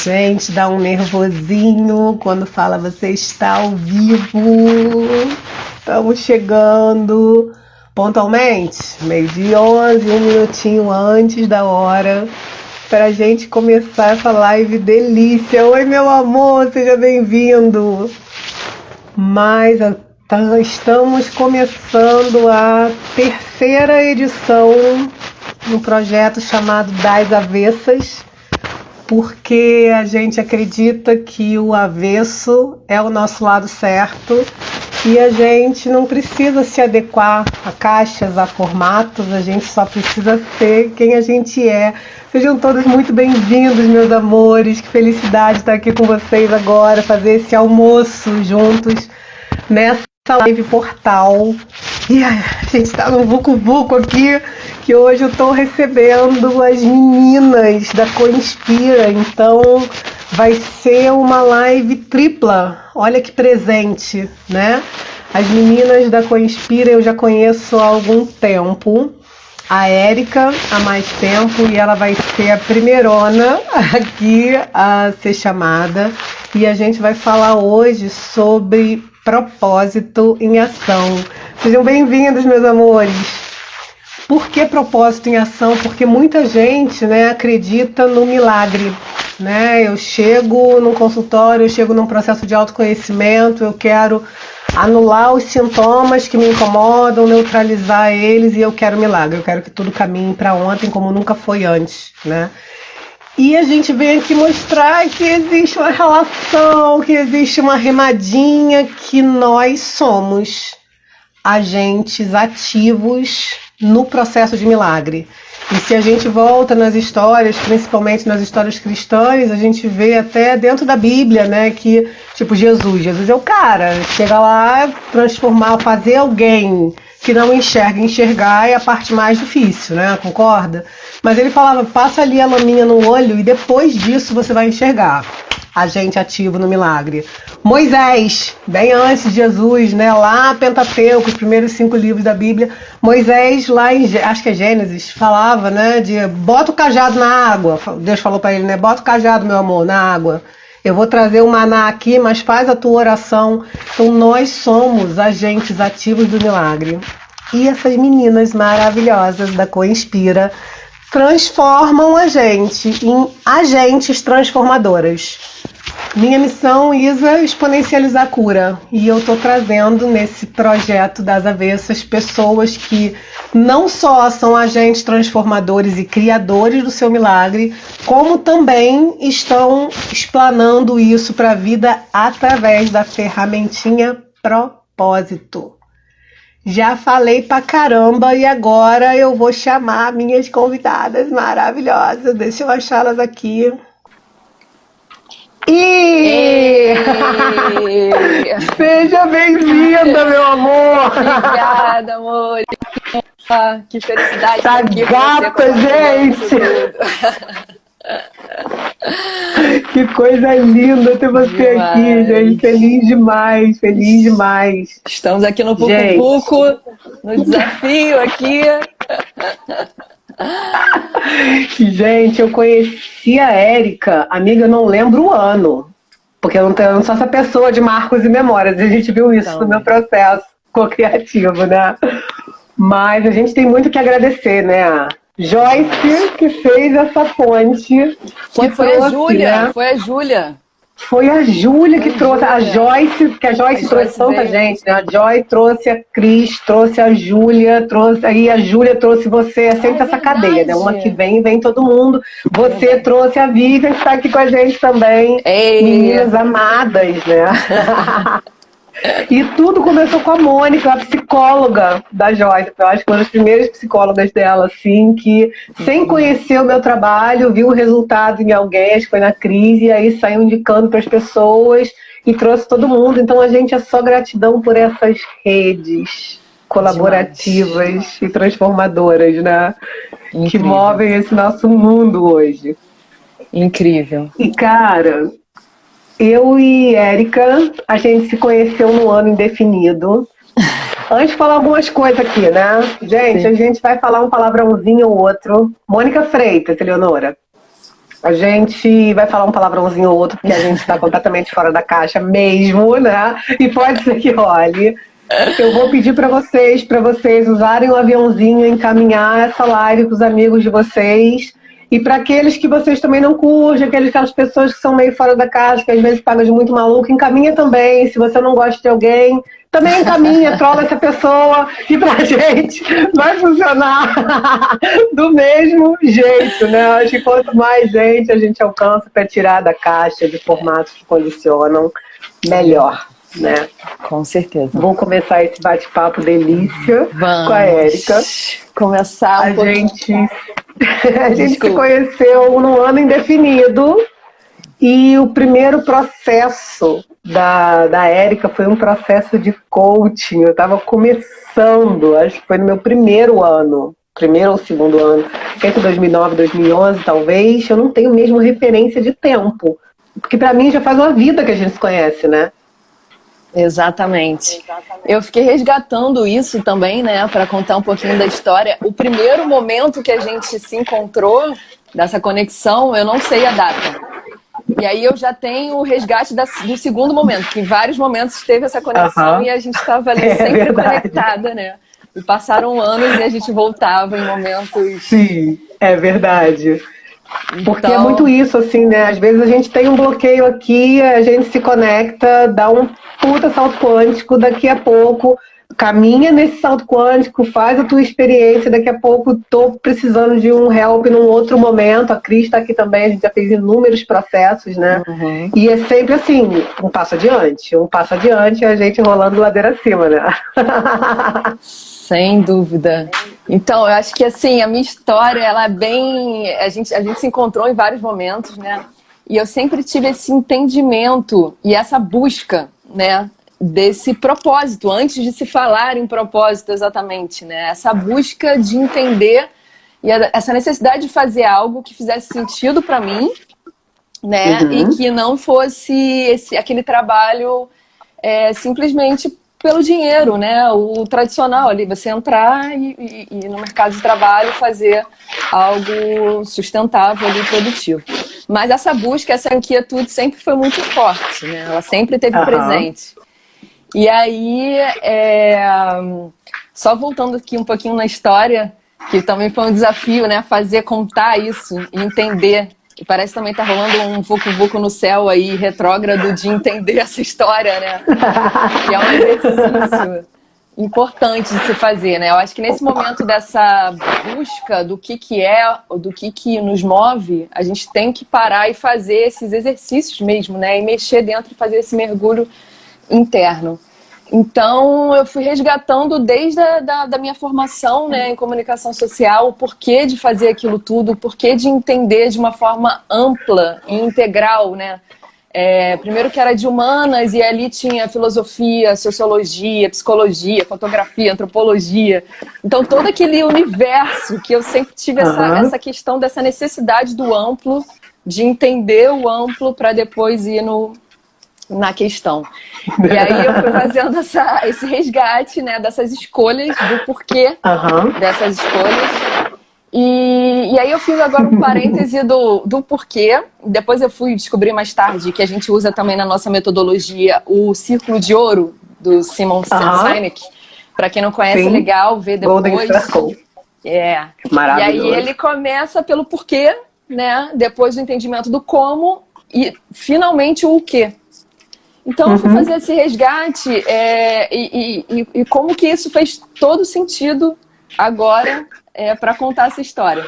Gente, dá um nervosinho quando fala você está ao vivo. Estamos chegando pontualmente, 12h11, um minutinho antes da hora, para a gente começar essa live delícia. Oi, meu amor, seja bem-vindo. Estamos começando a terceira edição de um projeto chamado Das Avessas, porque a gente acredita que o avesso é o nosso lado certo e a gente não precisa se adequar a caixas, a formatos, a gente só precisa ser quem a gente é. Sejam todos muito bem-vindos, meus amores, que felicidade estar aqui com vocês agora, fazer esse almoço juntos nessa live portal. E a gente está no vucu-vucu aqui, que hoje eu estou recebendo as meninas da Coinspira, então vai ser uma live tripla. Olha que presente, né? As meninas da Coinspira eu já conheço há algum tempo, a Érica há mais tempo, e ela vai ser a primeirona aqui a ser chamada, e a gente vai falar hoje sobre propósito em ação. Sejam bem-vindos, meus amores. Por que propósito em ação? Porque muita gente, né, acredita no milagre, né? Eu chego num consultório, eu chego num processo de autoconhecimento, eu quero anular os sintomas que me incomodam, neutralizar eles, e eu quero milagre. Eu quero que tudo caminhe para ontem como nunca foi antes, né? E a gente vem aqui mostrar que existe uma relação, que existe uma remadinha, que nós somos agentes ativos no processo de milagre. E se a gente volta nas histórias, principalmente nas histórias cristãs, a gente vê até dentro da Bíblia, né, que tipo Jesus é o cara, chega lá, transformar, fazer alguém que não enxergar é a parte mais difícil, né, concorda? Mas ele falava, passa ali a laminha no olho e depois disso você vai enxergar. Agente ativo no milagre. Moisés, bem antes de Jesus, né, lá Pentateuco, os primeiros 5 livros da Bíblia, Moisés lá em, acho que é Gênesis, falava, né, de bota o cajado na água. Deus falou para ele, né, bota o cajado, meu amor, na água. Eu vou trazer o maná aqui, mas faz a tua oração. Então nós somos agentes ativos do milagre. E essas meninas maravilhosas da Coinspira transformam a gente em agentes transformadoras. Minha missão, Isa, é exponencializar a cura. E eu estou trazendo nesse projeto das avessas pessoas que não só são agentes transformadores e criadores do seu milagre, como também estão explanando isso para a vida através da ferramentinha propósito. Já falei pra caramba e agora eu vou chamar minhas convidadas maravilhosas. Deixa eu achá-las aqui. E seja bem-vinda, meu amor! Obrigada, amor! Que felicidade! Tá gata, gente! Que coisa linda ter você aqui, gente! Feliz demais, feliz demais! Estamos aqui no Vucu-Vucu, no desafio aqui. Gente, eu conheci a Érica, amiga, eu não lembro o ano, porque eu não sou essa pessoa de marcos e memórias, a gente viu isso no meu processo co-criativo, né? Mas a gente tem muito que agradecer, né? Joyce, que fez essa ponte. Foi trouxe, a Júlia, né? foi a Júlia. Foi a Júlia que trouxe, a Joyce, porque a Joyce trouxe tanta gente, né? A Joy trouxe a Cris, trouxe a Júlia, aí a Júlia trouxe você, é sempre essa cadeia, né? Uma que vem todo mundo. Você trouxe a Vivian, que está aqui com a gente também. Ei. Meninas amadas, né? E tudo começou com a Mônica, a psicóloga da Joyce. Eu acho que uma das primeiras psicólogas dela, assim, que sem conhecer o meu trabalho, viu o resultado em alguém, acho que foi na crise, e aí saiu indicando para as pessoas e trouxe todo mundo. Então a gente é só gratidão por essas redes colaborativas e transformadoras, né? Incrível. Que movem esse nosso mundo hoje. Incrível. E, cara, eu e Érica, a gente se conheceu no ano indefinido. Antes de falar algumas coisas aqui, né? Gente, a gente vai falar um palavrãozinho ou outro. Mônica Freitas, Eleonora. A gente vai falar um palavrãozinho ou outro, porque a gente está completamente fora da caixa mesmo, né? E pode ser que role. Eu vou pedir para vocês usarem o aviãozinho, encaminhar essa live para os amigos de vocês. E para aqueles que vocês também não curtem, aquelas pessoas que são meio fora da caixa, que às vezes pagam de muito maluco, encaminha também. Se você não gosta de alguém, também encaminha, trola essa pessoa. E pra gente vai funcionar do mesmo jeito, né? Acho que quanto mais gente a gente alcança para tirar da caixa de formatos que condicionam, melhor, né? Com certeza. Vou começar esse bate-papo delícia com a Érica. Começar um pouquinho. A gente se conheceu num ano indefinido e o primeiro processo da Érica foi um processo de coaching. Eu estava começando, acho que foi no meu primeiro ou segundo ano, entre 2009 e 2011 talvez. Eu não tenho mesmo referência de tempo, porque para mim já faz uma vida que a gente se conhece, né? Exatamente. Eu fiquei resgatando isso também, né, para contar um pouquinho da história. O primeiro momento que a gente se encontrou, dessa conexão, eu não sei a data. E aí eu já tenho o resgate do segundo momento, que em vários momentos teve essa conexão e a gente estava ali sempre conectada, né? E passaram anos e a gente voltava em momentos... Sim, é verdade. Porque é muito isso, assim, né? Às vezes a gente tem um bloqueio aqui, a gente se conecta, dá um puta salto quântico, daqui a pouco caminha nesse salto quântico, faz a tua experiência, daqui a pouco tô precisando de um help num outro momento, a Cris tá aqui também, a gente já fez inúmeros processos, né? Uhum. E é sempre assim, um passo adiante e a gente rolando ladeira acima, né? Sem dúvida. Então, eu acho que assim, a minha história, ela é bem... A gente se encontrou em vários momentos, né? E eu sempre tive esse entendimento e essa busca, né? Desse propósito, antes de se falar em propósito exatamente, né? Essa busca de entender e essa necessidade de fazer algo que fizesse sentido para mim, né? Uhum. E que não fosse aquele trabalho simplesmente pelo dinheiro, né? O tradicional ali, você entrar e no mercado de trabalho fazer algo sustentável e produtivo. Mas essa busca, essa inquietude sempre foi muito forte, né? Ela sempre esteve presente. E aí, só voltando aqui um pouquinho na história, que também foi um desafio, né? Contar isso e entender. E parece que também tá rolando um vucu-vucu no céu aí, retrógrado, de entender essa história, né? Que é um exercício importante de se fazer, né? Eu acho que nesse momento dessa busca do que é, do que nos move, a gente tem que parar e fazer esses exercícios mesmo, né? E mexer dentro e fazer esse mergulho interno. Então, eu fui resgatando desde da minha formação, né, em comunicação social, o porquê de fazer aquilo tudo, o porquê de entender de uma forma ampla e integral, né? Primeiro que era de humanas e ali tinha filosofia, sociologia, psicologia, fotografia, antropologia. Então, todo aquele universo que eu sempre tive essa questão dessa necessidade do amplo, de entender o amplo para depois ir na questão. E aí eu fui fazendo esse resgate, né, dessas escolhas, do porquê dessas escolhas. E aí eu fiz agora um parêntese do porquê. Depois eu fui descobrir mais tarde que a gente usa também na nossa metodologia o Círculo de Ouro, do Simon Sinek. Para quem não conhece, é legal ver depois. Golden Circle. Maravilhoso. E aí ele começa pelo porquê, né, depois do entendimento do como e finalmente o quê. Então eu fui fazer esse resgate e como que isso fez todo sentido agora para contar essa história.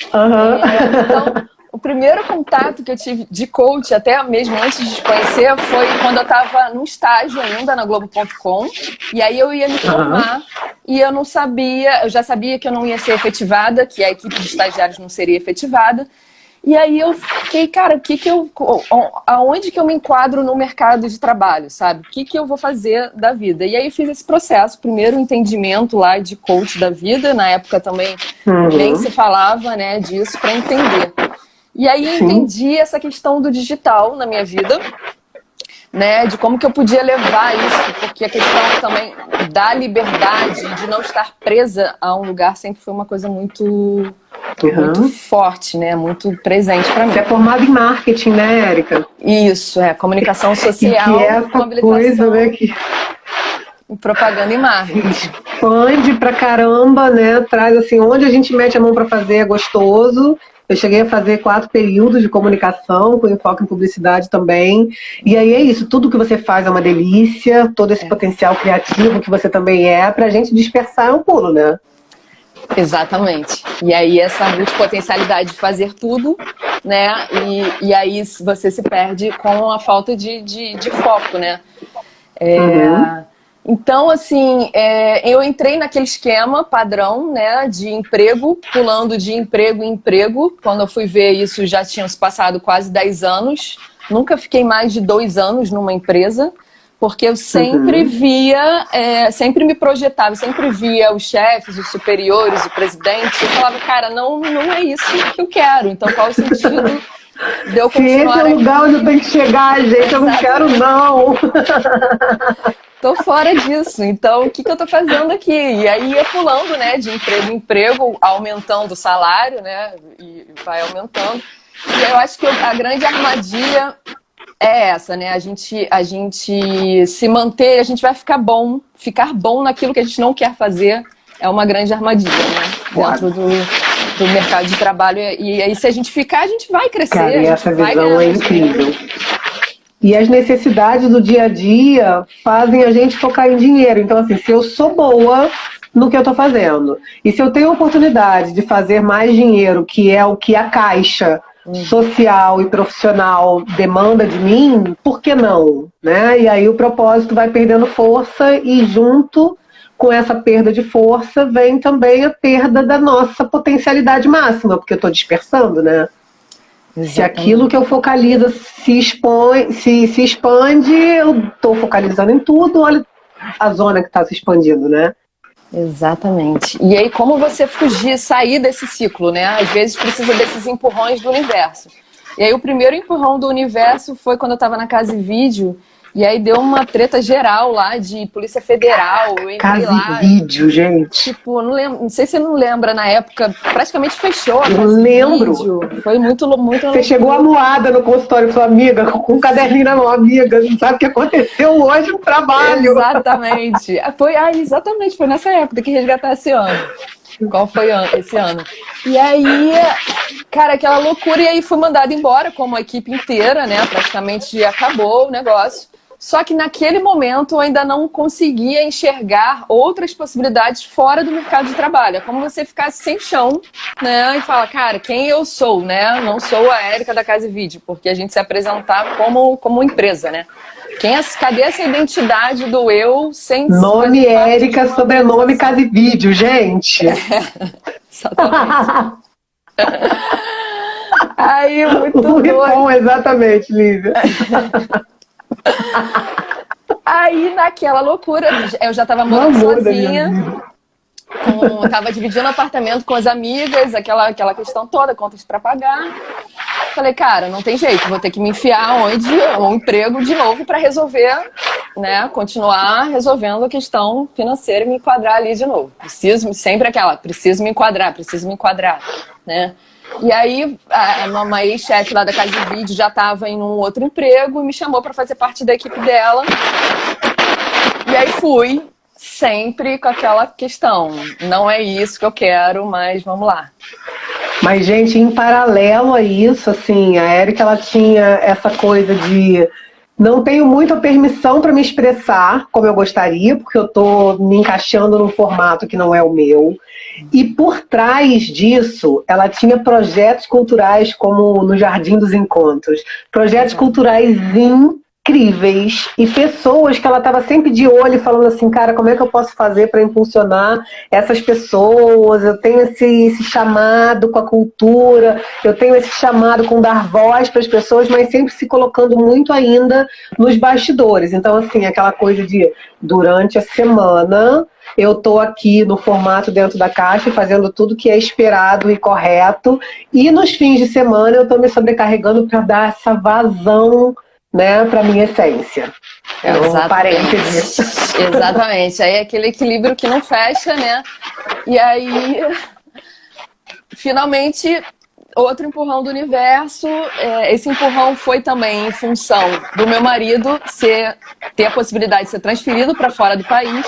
Então, o primeiro contato que eu tive de coach, até mesmo antes de te conhecer, foi quando eu estava num estágio ainda na Globo.com, e aí eu ia me formar e eu não sabia, eu já sabia que eu não ia ser efetivada, que a equipe de estagiários não seria efetivada. E aí eu fiquei, cara, aonde que eu me enquadro no mercado de trabalho, sabe? O que eu vou fazer da vida? E aí eu fiz esse processo, primeiro entendimento lá de coach da vida, na época também bem se falava, né, disso, para entender. E aí eu entendi essa questão do digital na minha vida, né, de como que eu podia levar isso, porque a questão também da liberdade, de não estar presa a um lugar, sempre foi uma coisa muito muito forte, né? Muito presente para mim. Você é formada em marketing, né, Érica? Isso, comunicação social, e que é essa coisa, né, que propaganda e marketing. Expande pra caramba, né? Traz assim, onde a gente mete a mão para fazer é gostoso. Eu cheguei a fazer 4 períodos de comunicação, com enfoque em publicidade também. E aí é isso, tudo que você faz é uma delícia, todo esse potencial criativo que você também pra gente dispersar é um pulo, né? Exatamente. E aí essa multipotencialidade de fazer tudo, né? E aí você se perde com a falta de foco, né? Então, assim, eu entrei naquele esquema padrão, né, de emprego, pulando de emprego em emprego. Quando eu fui ver isso, já tinham se passado quase 10 anos. Nunca fiquei mais de 2 anos numa empresa, porque eu sempre via, sempre me projetava, sempre via os chefes, os superiores, o presidente. Eu falava, cara, não é isso que eu quero. Então, qual o sentido de eu continuar? Se esse é o lugar onde eu tenho que chegar, gente, eu não quero, não. Tô fora disso, então o que eu tô fazendo aqui? E aí ia pulando, né, de emprego em emprego, aumentando o salário, né, e vai aumentando. E eu acho que a grande armadilha é essa, né, a gente se manter, a gente vai ficar bom naquilo que a gente não quer fazer, é uma grande armadilha, né, dentro do mercado de trabalho. E aí se a gente ficar, a gente vai crescer. Cara, e essa visão é incrível. E as necessidades do dia a dia fazem a gente focar em dinheiro. Então, assim, se eu sou boa no que eu estou fazendo, e se eu tenho a oportunidade de fazer mais dinheiro, que é o que a caixa social e profissional demanda de mim, por que não? Né? E aí o propósito vai perdendo força e junto com essa perda de força vem também a perda da nossa potencialidade máxima, porque eu estou dispersando, né? Exatamente. Se aquilo que eu focalizo se expande, eu estou focalizando em tudo, olha a zona que está se expandindo, né? Exatamente. E aí, como você sair desse ciclo, né? Às vezes precisa desses empurrões do universo. E aí, o primeiro empurrão do universo foi quando eu estava na Casa e Vídeo. E aí deu uma treta geral lá de Polícia Federal. Eu entrei lá. Vídeo, gente. Tipo, não sei se você não lembra, na época, praticamente fechou. Eu lembro. Vídeo. Foi muito. Você chegou amuada no consultório com sua amiga, com um caderninho na mão, amiga. Não sabe o que aconteceu hoje no trabalho. Exatamente. Exatamente, foi nessa época que resgatar esse ano. Qual foi esse ano? E aí, cara, aquela loucura. E aí fui mandada embora, como a equipe inteira, né? Praticamente acabou o negócio. Só que naquele momento eu ainda não conseguia enxergar outras possibilidades fora do mercado de trabalho. É como você ficar sem chão, né? E falar, cara, quem eu sou, né? Não sou a Érica da Casa e Vídeo, porque a gente se apresentar como empresa, né? Cadê essa identidade do eu sem... Nome Érica, sobrenome Casa e Vídeo, gente. Exatamente. Aí, muito bom, exatamente, Lívia. Aí, naquela loucura, eu já tava morando sozinha, tava dividindo apartamento com as amigas, aquela questão toda, contas pra pagar. Falei, cara, não tem jeito, vou ter que me enfiar um emprego de novo pra resolver, né, continuar resolvendo a questão financeira e me enquadrar ali de novo. Preciso me enquadrar, né? E aí, uma ex-chefe lá da Casa de Vídeo já estava em um outro emprego e me chamou para fazer parte da equipe dela. E aí fui, sempre com aquela questão. Não é isso que eu quero, mas vamos lá. Mas, gente, em paralelo a isso, assim, a Érica, ela tinha essa coisa de... Não tenho muita permissão para me expressar como eu gostaria, porque eu estou me encaixando num formato que não é o meu. E por trás disso, ela tinha projetos culturais como no Jardim dos Encontros. Projetos culturais incríveis e pessoas que ela estava sempre de olho falando assim, cara, como é que eu posso fazer para impulsionar essas pessoas? Eu tenho esse chamado com a cultura, eu tenho esse chamado com dar voz para as pessoas, mas sempre se colocando muito ainda nos bastidores. Então, assim, aquela coisa de durante a semana eu estou aqui no formato dentro da caixa fazendo tudo que é esperado e correto, e nos fins de semana eu estou me sobrecarregando para dar essa vazão, né, para minha essência. Exatamente. Exatamente. Aí é aquele equilíbrio que não fecha, né? E aí finalmente, outro empurrão do universo. Esse empurrão foi também em função do meu marido ter a possibilidade de ser transferido para fora do país.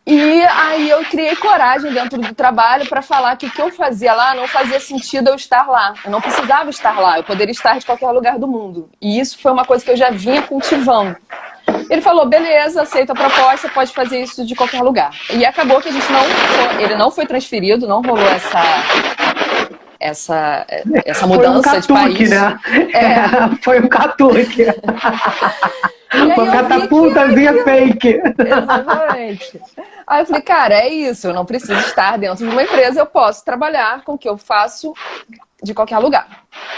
E aí eu criei coragem dentro do trabalho para falar que o que eu fazia lá não fazia sentido eu estar lá. Eu não precisava estar lá, eu poderia estar de qualquer lugar do mundo. E isso foi uma coisa que eu já vinha cultivando. Ele falou, beleza, aceita a proposta, pode fazer isso de qualquer lugar. E acabou que ele não foi transferido, não rolou essa mudança de país. Né? Foi um catuque. Uma catapultazinha fake. Exatamente. Aí eu falei, cara, é isso, eu não preciso estar dentro de uma empresa, eu posso trabalhar com o que eu faço de qualquer lugar.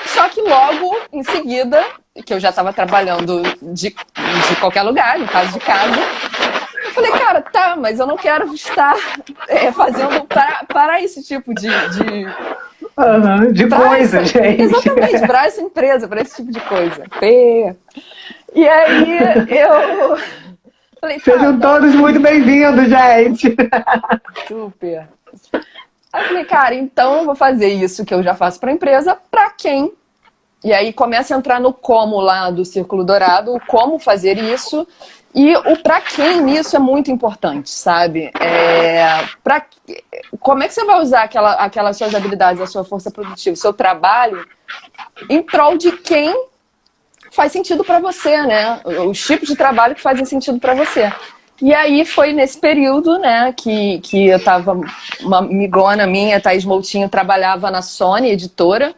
Só que logo em seguida, que eu já estava trabalhando de qualquer lugar, no caso de casa, eu falei, cara, tá, mas eu não quero estar fazendo para esse tipo de coisa, gente. Exatamente, para essa empresa, para esse tipo de coisa. E aí eu falei, tá, sejam todos muito bem-vindos, gente. Super. Aí eu falei, cara, então eu vou fazer isso que eu já faço para a empresa, para quem? E aí começa a entrar no como lá do Círculo Dourado, o como fazer isso. E o para quem nisso é muito importante, sabe? Como é que você vai usar aquelas suas habilidades, a sua força produtiva, o seu trabalho, em prol de quem faz sentido para você, né? Os tipos de trabalho que fazem sentido para você. E aí foi nesse período, né, que eu tava, uma amigona minha, Thaís Moutinho, trabalhava na Sony, editora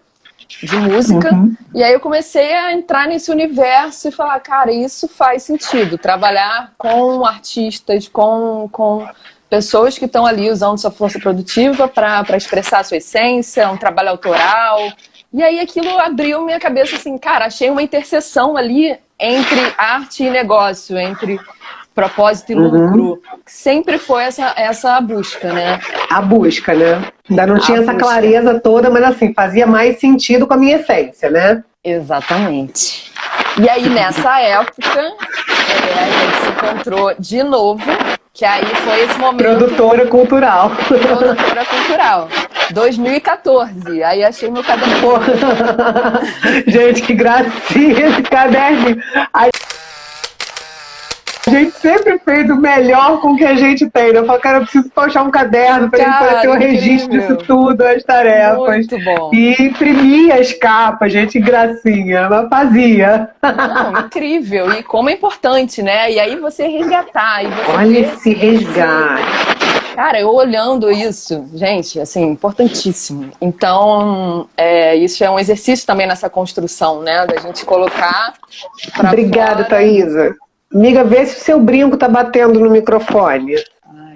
de música, e aí eu comecei a entrar nesse universo e falar, cara, isso faz sentido, trabalhar com artistas, com pessoas que estão ali usando sua força produtiva para expressar a sua essência, um trabalho autoral. E aí aquilo abriu minha cabeça assim, cara, achei uma interseção ali entre arte e negócio, entre propósito e lucro. Sempre foi essa busca, né? A busca, né? Ainda não tinha essa clareza toda, mas assim, fazia mais sentido com a minha essência, né? Exatamente. E aí, nessa época, a gente se encontrou de novo, que aí foi esse momento... Produtora cultural. Produtora cultural. 2014. Aí achei meu caderno. Gente, que gracinha esse caderno. A gente sempre fez o melhor com o que a gente tem. Eu falo, cara, eu preciso puxar um caderno para ele poder ter um registro disso tudo, as tarefas. Muito bom. E imprimir as capas, gente, gracinha. Mas fazia. Não, incrível. E como é importante, né? E aí você resgatar. E você olha esse resgate. Cara, eu olhando isso, gente, assim, importantíssimo. Então, isso é um exercício também nessa construção, né? Da gente colocar pra Obrigada, fora. Thaisa. Amiga, vê se o seu brinco tá batendo no microfone. Ai,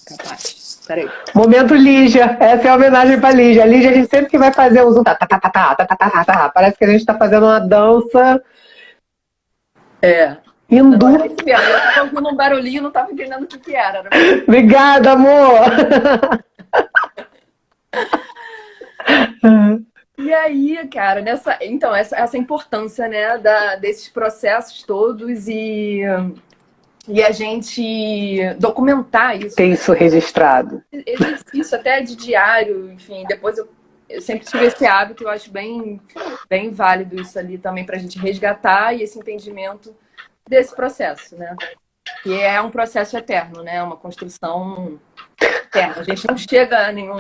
capaz. Peraí. Momento Lígia. Essa é a homenagem pra Lígia. A Lígia, a gente sempre que vai fazer o zoom, parece que a gente tá fazendo uma dança. Hindu. Eu tava ouvindo um barulhinho e não tava entendendo o que era. Obrigada, amor. E aí, cara, então, essa importância, né, desses processos todos e a gente documentar isso. Tem isso registrado. Exercício até de diário, enfim, depois eu sempre tive esse hábito, eu acho bem válido isso ali também pra gente resgatar e esse entendimento desse processo, né? Que é um processo eterno, né? Uma construção eterna. A gente não chega a nenhum...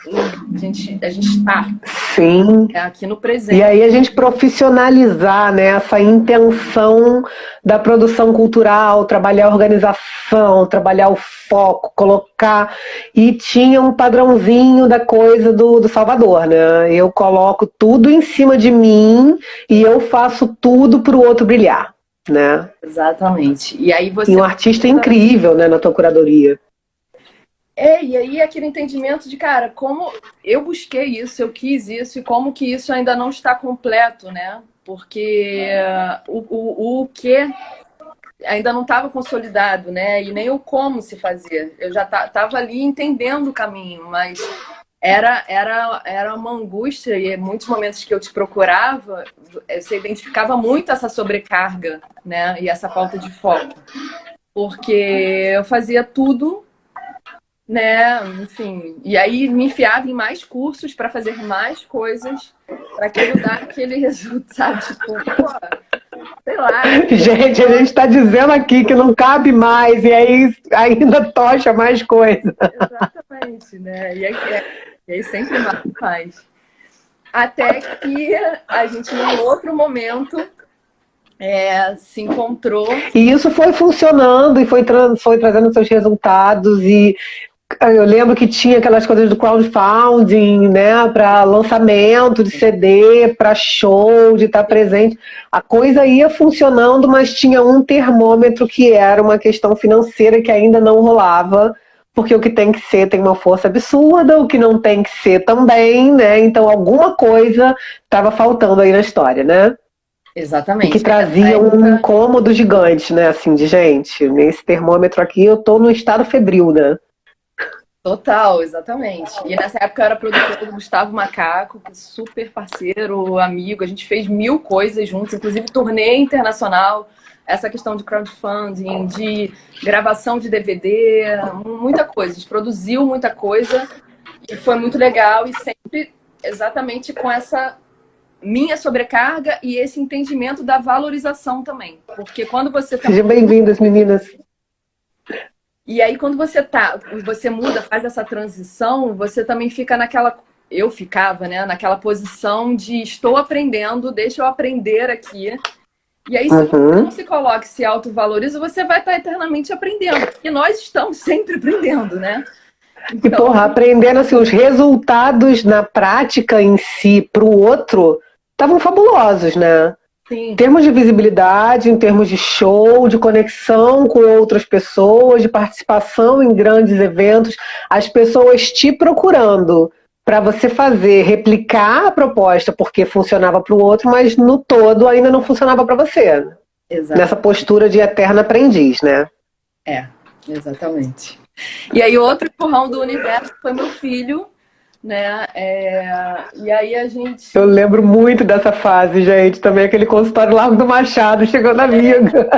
A gente está. Sim. Aqui no presente. E aí a gente profissionalizar, né, essa intenção da produção cultural, trabalhar a organização, trabalhar o foco, colocar... E tinha um padrãozinho da coisa do Salvador, né? Eu coloco tudo em cima de mim e eu faço tudo para o outro brilhar, né? Exatamente. E aí você... E um artista incrível, né, na tua curadoria. E aí aquele entendimento de, cara, como eu busquei isso, eu quis isso, e como que isso ainda não está completo, né? Porque o que ainda não estava consolidado, né? E nem o como se fazer. Eu já estava ali entendendo o caminho, mas era uma angústia, e em muitos momentos que eu te procurava, você identificava muito essa sobrecarga, né? E essa falta de foco. Porque eu fazia tudo né? Enfim, e aí me enfiava em mais cursos para fazer mais coisas, para aquilo dar aquele resultado, tipo, pô, sei lá. Gente, a gente está dizendo aqui que não cabe mais, e aí ainda tocha mais coisa. Exatamente, né? E aí sempre mais. Até que a gente, num outro momento, se encontrou. E isso foi funcionando e foi trazendo seus resultados. E eu lembro que tinha aquelas coisas do crowdfunding, né, para lançamento de CD, para show, de estar presente. A coisa ia funcionando, mas tinha um termômetro que era uma questão financeira que ainda não rolava, porque o que tem que ser tem uma força absurda, o que não tem que ser também, né? Então alguma coisa estava faltando aí na história, né? E que Exatamente. trazia um incômodo gigante, né? Assim, de gente, nesse termômetro aqui eu tô no estado febril, né? Total, exatamente. E nessa época eu era produtora do Gustavo Macaco, que é super parceiro, amigo. A gente fez 1000 coisas juntos, inclusive turnê internacional, essa questão de crowdfunding, de gravação de DVD, muita coisa. A gente produziu muita coisa e foi muito legal. E sempre exatamente com essa minha sobrecarga e esse entendimento da valorização também. Porque quando você tá... Sejam bem-vindas, meninas. E aí, quando você muda, faz essa transição, você também fica naquela. Eu ficava, né? Naquela posição de estou aprendendo, deixa eu aprender aqui. E aí, se você não se coloca e se autovaloriza, você vai estar eternamente aprendendo. E nós estamos sempre aprendendo, né? E, porra, aprendendo assim, os resultados na prática em si para o outro estavam fabulosos, né? Sim. Em termos de visibilidade, em termos de show, de conexão com outras pessoas, de participação em grandes eventos, as pessoas te procurando para você fazer, replicar a proposta porque funcionava para o outro, mas no todo ainda não funcionava para você. Exatamente. Nessa postura de eterna aprendiz, né? Exatamente. E aí, outro empurrão do universo foi meu filho, né? E aí a gente... Eu lembro muito dessa fase, gente. Também aquele consultório Largo do Machado chegando amiga.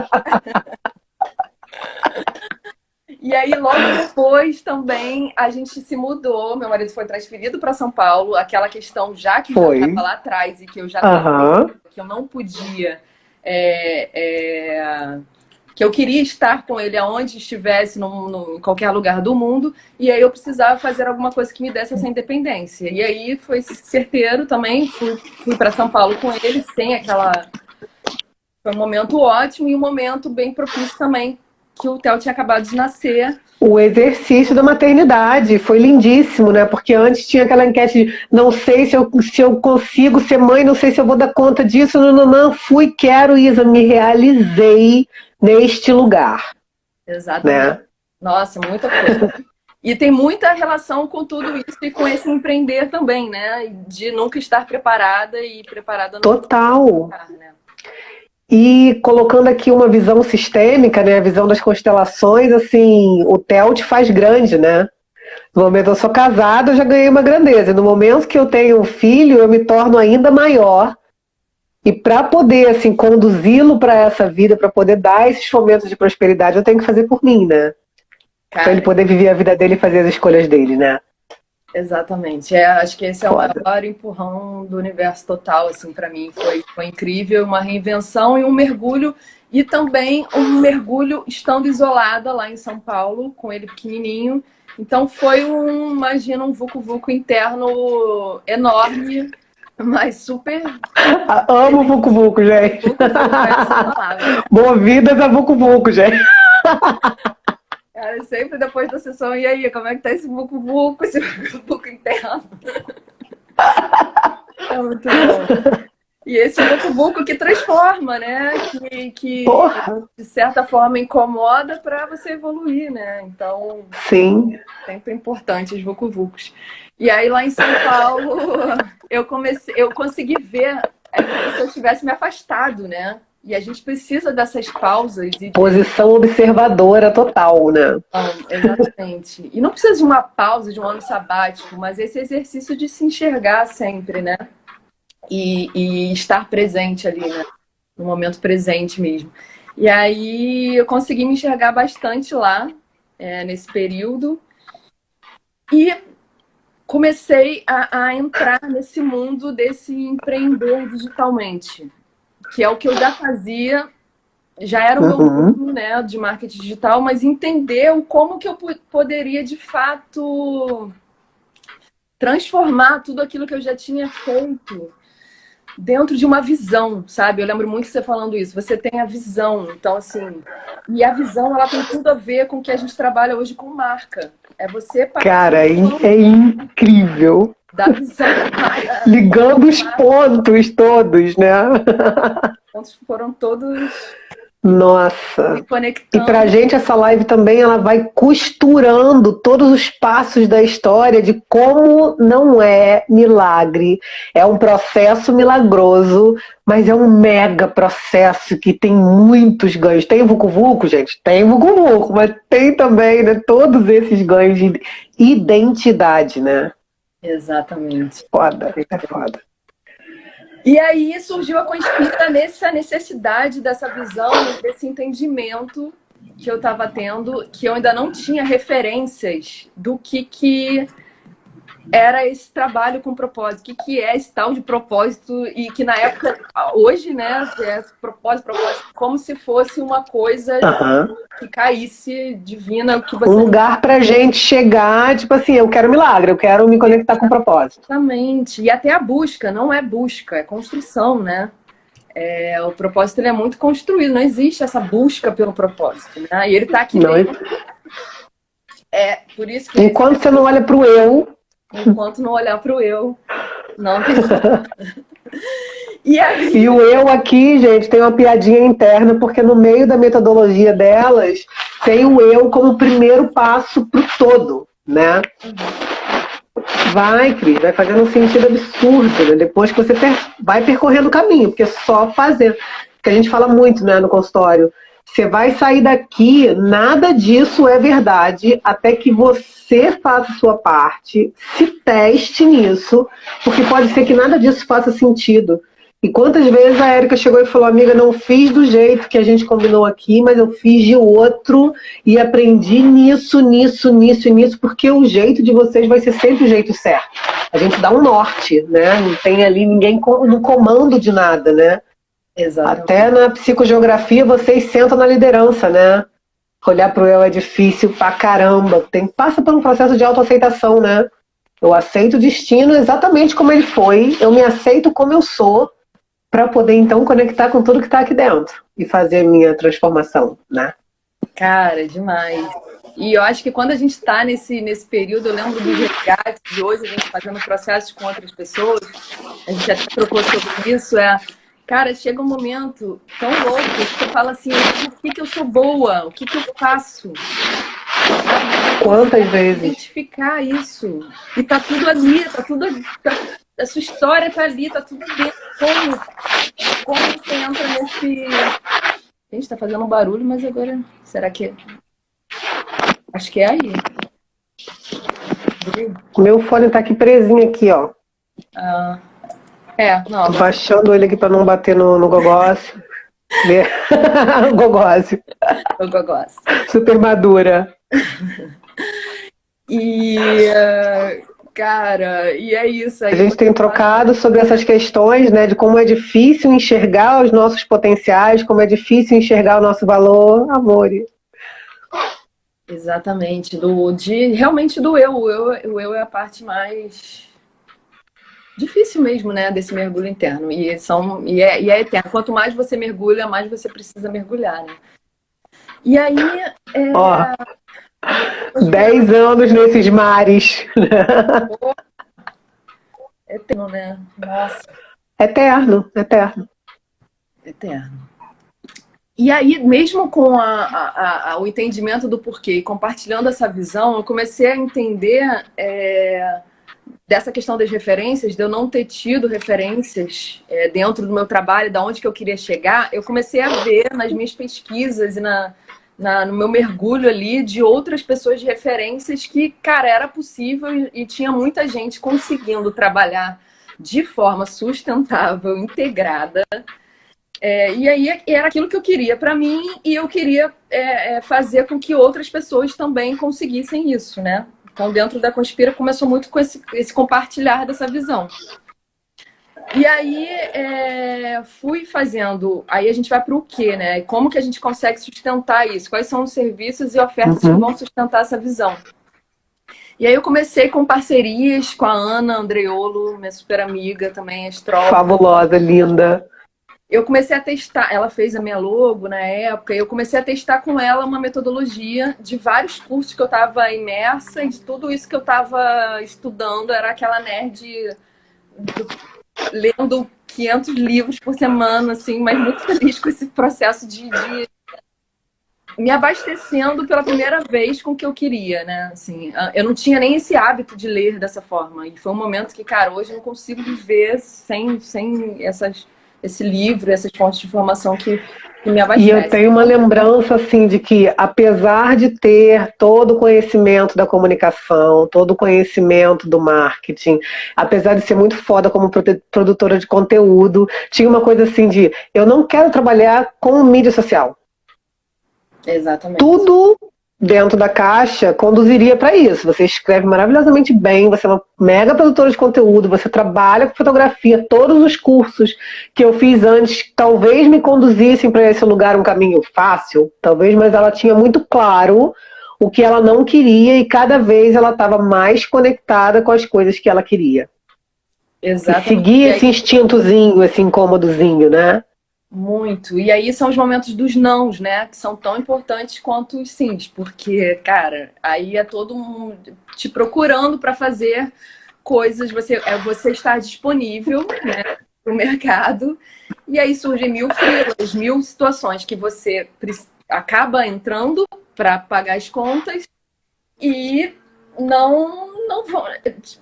E aí, logo depois também, a gente se mudou. Meu marido foi transferido para São Paulo. Aquela questão já que já estava lá atrás e que eu já que eu não podia... que eu queria estar com ele aonde estivesse, em qualquer lugar do mundo, e aí eu precisava fazer alguma coisa que me desse essa independência. E aí foi certeiro também, fui para São Paulo com ele, sem aquela... Foi um momento ótimo e um momento bem propício também, que o Theo tinha acabado de nascer. O exercício da maternidade foi lindíssimo, né? Porque antes tinha aquela enquete de não sei se eu consigo ser mãe, não sei se eu vou dar conta disso. Não, fui, quero, Isa, me realizei neste lugar. Exatamente. Né? Nossa, muita coisa. E tem muita relação com tudo isso e com esse empreender também, né? De nunca estar preparada e preparada no Total. Lugar, né? E colocando aqui uma visão sistêmica, né? A visão das constelações, assim, o Theo te faz grande, né? No momento que eu sou casada, eu já ganhei uma grandeza. E no momento que eu tenho um filho, eu me torno ainda maior. E para poder, assim, conduzi-lo para essa vida, para poder dar esses momentos de prosperidade, eu tenho que fazer por mim, né? Para ele poder viver a vida dele e fazer as escolhas dele, né? Exatamente. Acho que esse é o maior empurrão do universo total, assim, para mim. Foi incrível, uma reinvenção e um mergulho. E também um mergulho estando isolada lá em São Paulo, com ele pequenininho. Então foi imagina, um vucu-vucu interno enorme, mas super... Amo o vucu-vucu, gente. Boas-vindas a vucu-vucu, gente. Cara, sempre depois da sessão, e aí, como é que tá esse vucu-vucu, esse vucu-vucu interno? É muito bom. E esse vucu-vucu que transforma, né? Que de certa forma incomoda para você evoluir, né? Então, sim, sempre importante os vucu-vucos. E aí lá em São Paulo, eu consegui ver como se eu tivesse me afastado, né? E a gente precisa dessas pausas. Posição observadora total, né? Exatamente. E não precisa de uma pausa, de um ano sabático, mas esse exercício de se enxergar sempre, né? E estar presente ali, né? No momento presente mesmo. E aí eu consegui me enxergar bastante lá, nesse período. E comecei a entrar nesse mundo desse empreender digitalmente, que é o que eu já fazia, já era o meu mundo, né, de marketing digital, mas entender como que eu poderia, de fato, transformar tudo aquilo que eu já tinha feito dentro de uma visão, sabe? Eu lembro muito você falando isso. Você tem a visão, então assim, e a visão ela tem tudo a ver com o que a gente trabalha hoje com marca. É você Cara, é incrível. da visão ligando os pontos todos, né? pontos foram todos Nossa. se E pra conectando. gente essa live também ela vai costurando todos os passos da história de como não é milagre, é um processo milagroso, mas é um mega processo que tem muitos ganhos. Tem Vucu Vucu, gente? Tem Vucu Vucu, mas tem também, né, todos esses ganhos de identidade, né? Exatamente. Foda, é foda. E aí surgiu a Conspira nessa necessidade dessa visão, desse entendimento que eu estava tendo, que eu ainda não tinha referências do que era esse trabalho com propósito, o que é esse tal de propósito, e que na época, hoje, né, é propósito, como se fosse uma coisa que caísse divina. Que você... Um lugar pra gente chegar, tipo assim, eu quero milagre, eu quero me conectar com propósito. Exatamente. E até a busca, não é busca, é construção, né? O propósito ele é muito construído, não existe essa busca pelo propósito, né? E ele está aqui não, dentro. Por isso que enquanto você não olha pro eu. Enquanto não olhar pro eu, não tem. E o eu aqui, gente, tem uma piadinha interna, porque no meio da metodologia delas, tem o eu como primeiro passo pro todo, né? Vai, Cris, vai fazendo um sentido absurdo, né? Depois que você vai percorrendo o caminho, porque só fazendo. Que a gente fala muito, né, no consultório. Você vai sair daqui, nada disso é verdade, até que você faça a sua parte, se teste nisso, porque pode ser que nada disso faça sentido. E quantas vezes a Érica chegou e falou, amiga, não fiz do jeito que a gente combinou aqui, mas eu fiz de outro e aprendi nisso, porque o jeito de vocês vai ser sempre o jeito certo. A gente dá um norte, né? Não tem ali ninguém no comando de nada, né? Exatamente. Até na psicogeografia vocês sentam na liderança, né? Olhar pro eu é difícil pra caramba. Passa por um processo de autoaceitação, né? Eu aceito o destino exatamente como ele foi, eu me aceito como eu sou, para poder então conectar com tudo que está aqui dentro e fazer minha transformação, né? Cara, demais. E eu acho que quando a gente está nesse período, eu lembro dos resgates de hoje, a gente fazendo processos com outras pessoas, a gente até trocou sobre isso, cara, chega um momento tão louco que você fala assim, o que eu sou boa? O que eu faço? Quantas vezes? Identificar isso. E tá tudo ali, a sua história tá ali, tá tudo dentro. Como você entra nesse... A gente tá fazendo um barulho, mas agora... Será que... Acho que é aí. Meu fone tá aqui presinho aqui, ó. Não. Tô baixando ele aqui pra não bater no gogócio. Gogócio. O gogócio. Super madura. E... Cara, e é isso aí. A gente tem trocado sobre essas questões, né, de como é difícil enxergar os nossos potenciais, como é difícil enxergar o nosso valor, amor. Exatamente, realmente do eu. O eu é a parte mais difícil mesmo, né, desse mergulho interno. E é eterno. Quanto mais você mergulha, mais você precisa mergulhar, né? E aí... 10 anos nesses mares. Eterno, né? Nossa. Eterno. E aí, mesmo com o entendimento do porquê e compartilhando essa visão, eu comecei a entender dessa questão das referências, de eu não ter tido referências dentro do meu trabalho, da onde que eu queria chegar. Eu comecei a ver nas minhas pesquisas e no meu mergulho ali de outras pessoas de referências que, cara, era possível e tinha muita gente conseguindo trabalhar de forma sustentável, integrada. E aí era aquilo que eu queria para mim e eu queria fazer com que outras pessoas também conseguissem isso, né? Então, dentro da Conspira, começou muito com esse compartilhar dessa visão. E aí, fui fazendo... Aí a gente vai para o quê, né? Como que a gente consegue sustentar isso? Quais são os serviços e ofertas que vão sustentar essa visão? E aí eu comecei com parcerias com a Ana Andreolo, minha super amiga também, astróloga. Fabulosa, linda. Eu comecei a testar, ela fez a minha logo na época, e eu comecei a testar com ela uma metodologia de vários cursos que eu estava imersa, e de tudo isso que eu estava estudando, era aquela nerd lendo 500 livros por semana, assim, mas muito feliz com esse processo de me abastecendo pela primeira vez com o que eu queria, né? Assim, eu não tinha nem esse hábito de ler dessa forma, e foi um momento que, cara, hoje eu não consigo viver sem esse livro, essas fontes de informação que me abastecem. E eu tenho uma lembrança, assim, de que, apesar de ter todo o conhecimento da comunicação, todo o conhecimento do marketing, apesar de ser muito foda como produtora de conteúdo, tinha uma coisa assim de, eu não quero trabalhar com mídia social. Exatamente. Tudo dentro da caixa conduziria para isso. Você escreve maravilhosamente bem, você é uma mega produtora de conteúdo, você trabalha com fotografia, todos os cursos que eu fiz antes talvez me conduzissem para esse lugar um caminho fácil, talvez, mas ela tinha muito claro o que ela não queria e cada vez ela estava mais conectada com as coisas que ela queria. Exatamente. E seguir esse instintozinho, esse incômodozinho, né? Muito. E aí são os momentos dos nãos, né? Que são tão importantes quanto os sims. Porque, cara, aí é todo mundo te procurando para fazer coisas. Você estar disponível, né, no mercado. E aí surgem mil freelas, mil situações que você acaba entrando para pagar as contas e não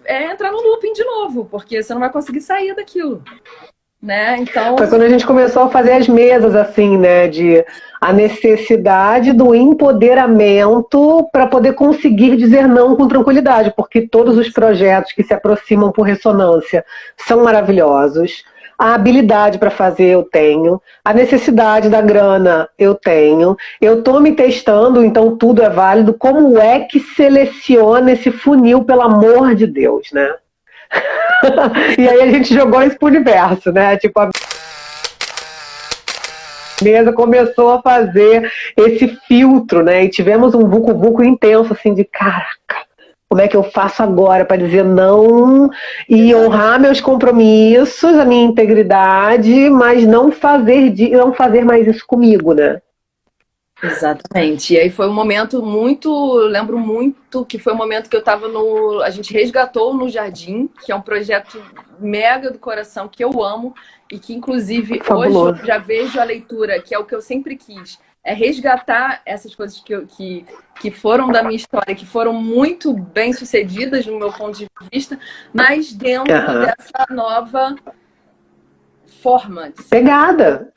entrar no looping de novo. Porque você não vai conseguir sair daquilo. Né? Então... Foi quando a gente começou a fazer as mesas, assim, né? De a necessidade do empoderamento para poder conseguir dizer não com tranquilidade, porque todos os projetos que se aproximam por ressonância são maravilhosos. A habilidade para fazer eu tenho, a necessidade da grana eu tenho, eu estou me testando, então tudo é válido. Como é que seleciona esse funil, pelo amor de Deus, né? E aí a gente jogou isso pro universo, né? Tipo, a mesa começou a fazer esse filtro, né? E tivemos um vucu-vucu intenso, assim, de caraca, como é que eu faço agora para dizer não e honrar meus compromissos, a minha integridade, mas não fazer mais isso comigo, né? Exatamente. E aí foi um momento lembro muito que foi um momento que eu estava a gente resgatou no Jardim, que é um projeto mega do coração que eu amo e que inclusive Fabuloso. hoje eu já vejo a leitura, que é o que eu sempre quis, é resgatar essas coisas que foram da minha história, que foram muito bem sucedidas no meu ponto de vista, mas dentro dessa nova forma de ser. Pegada.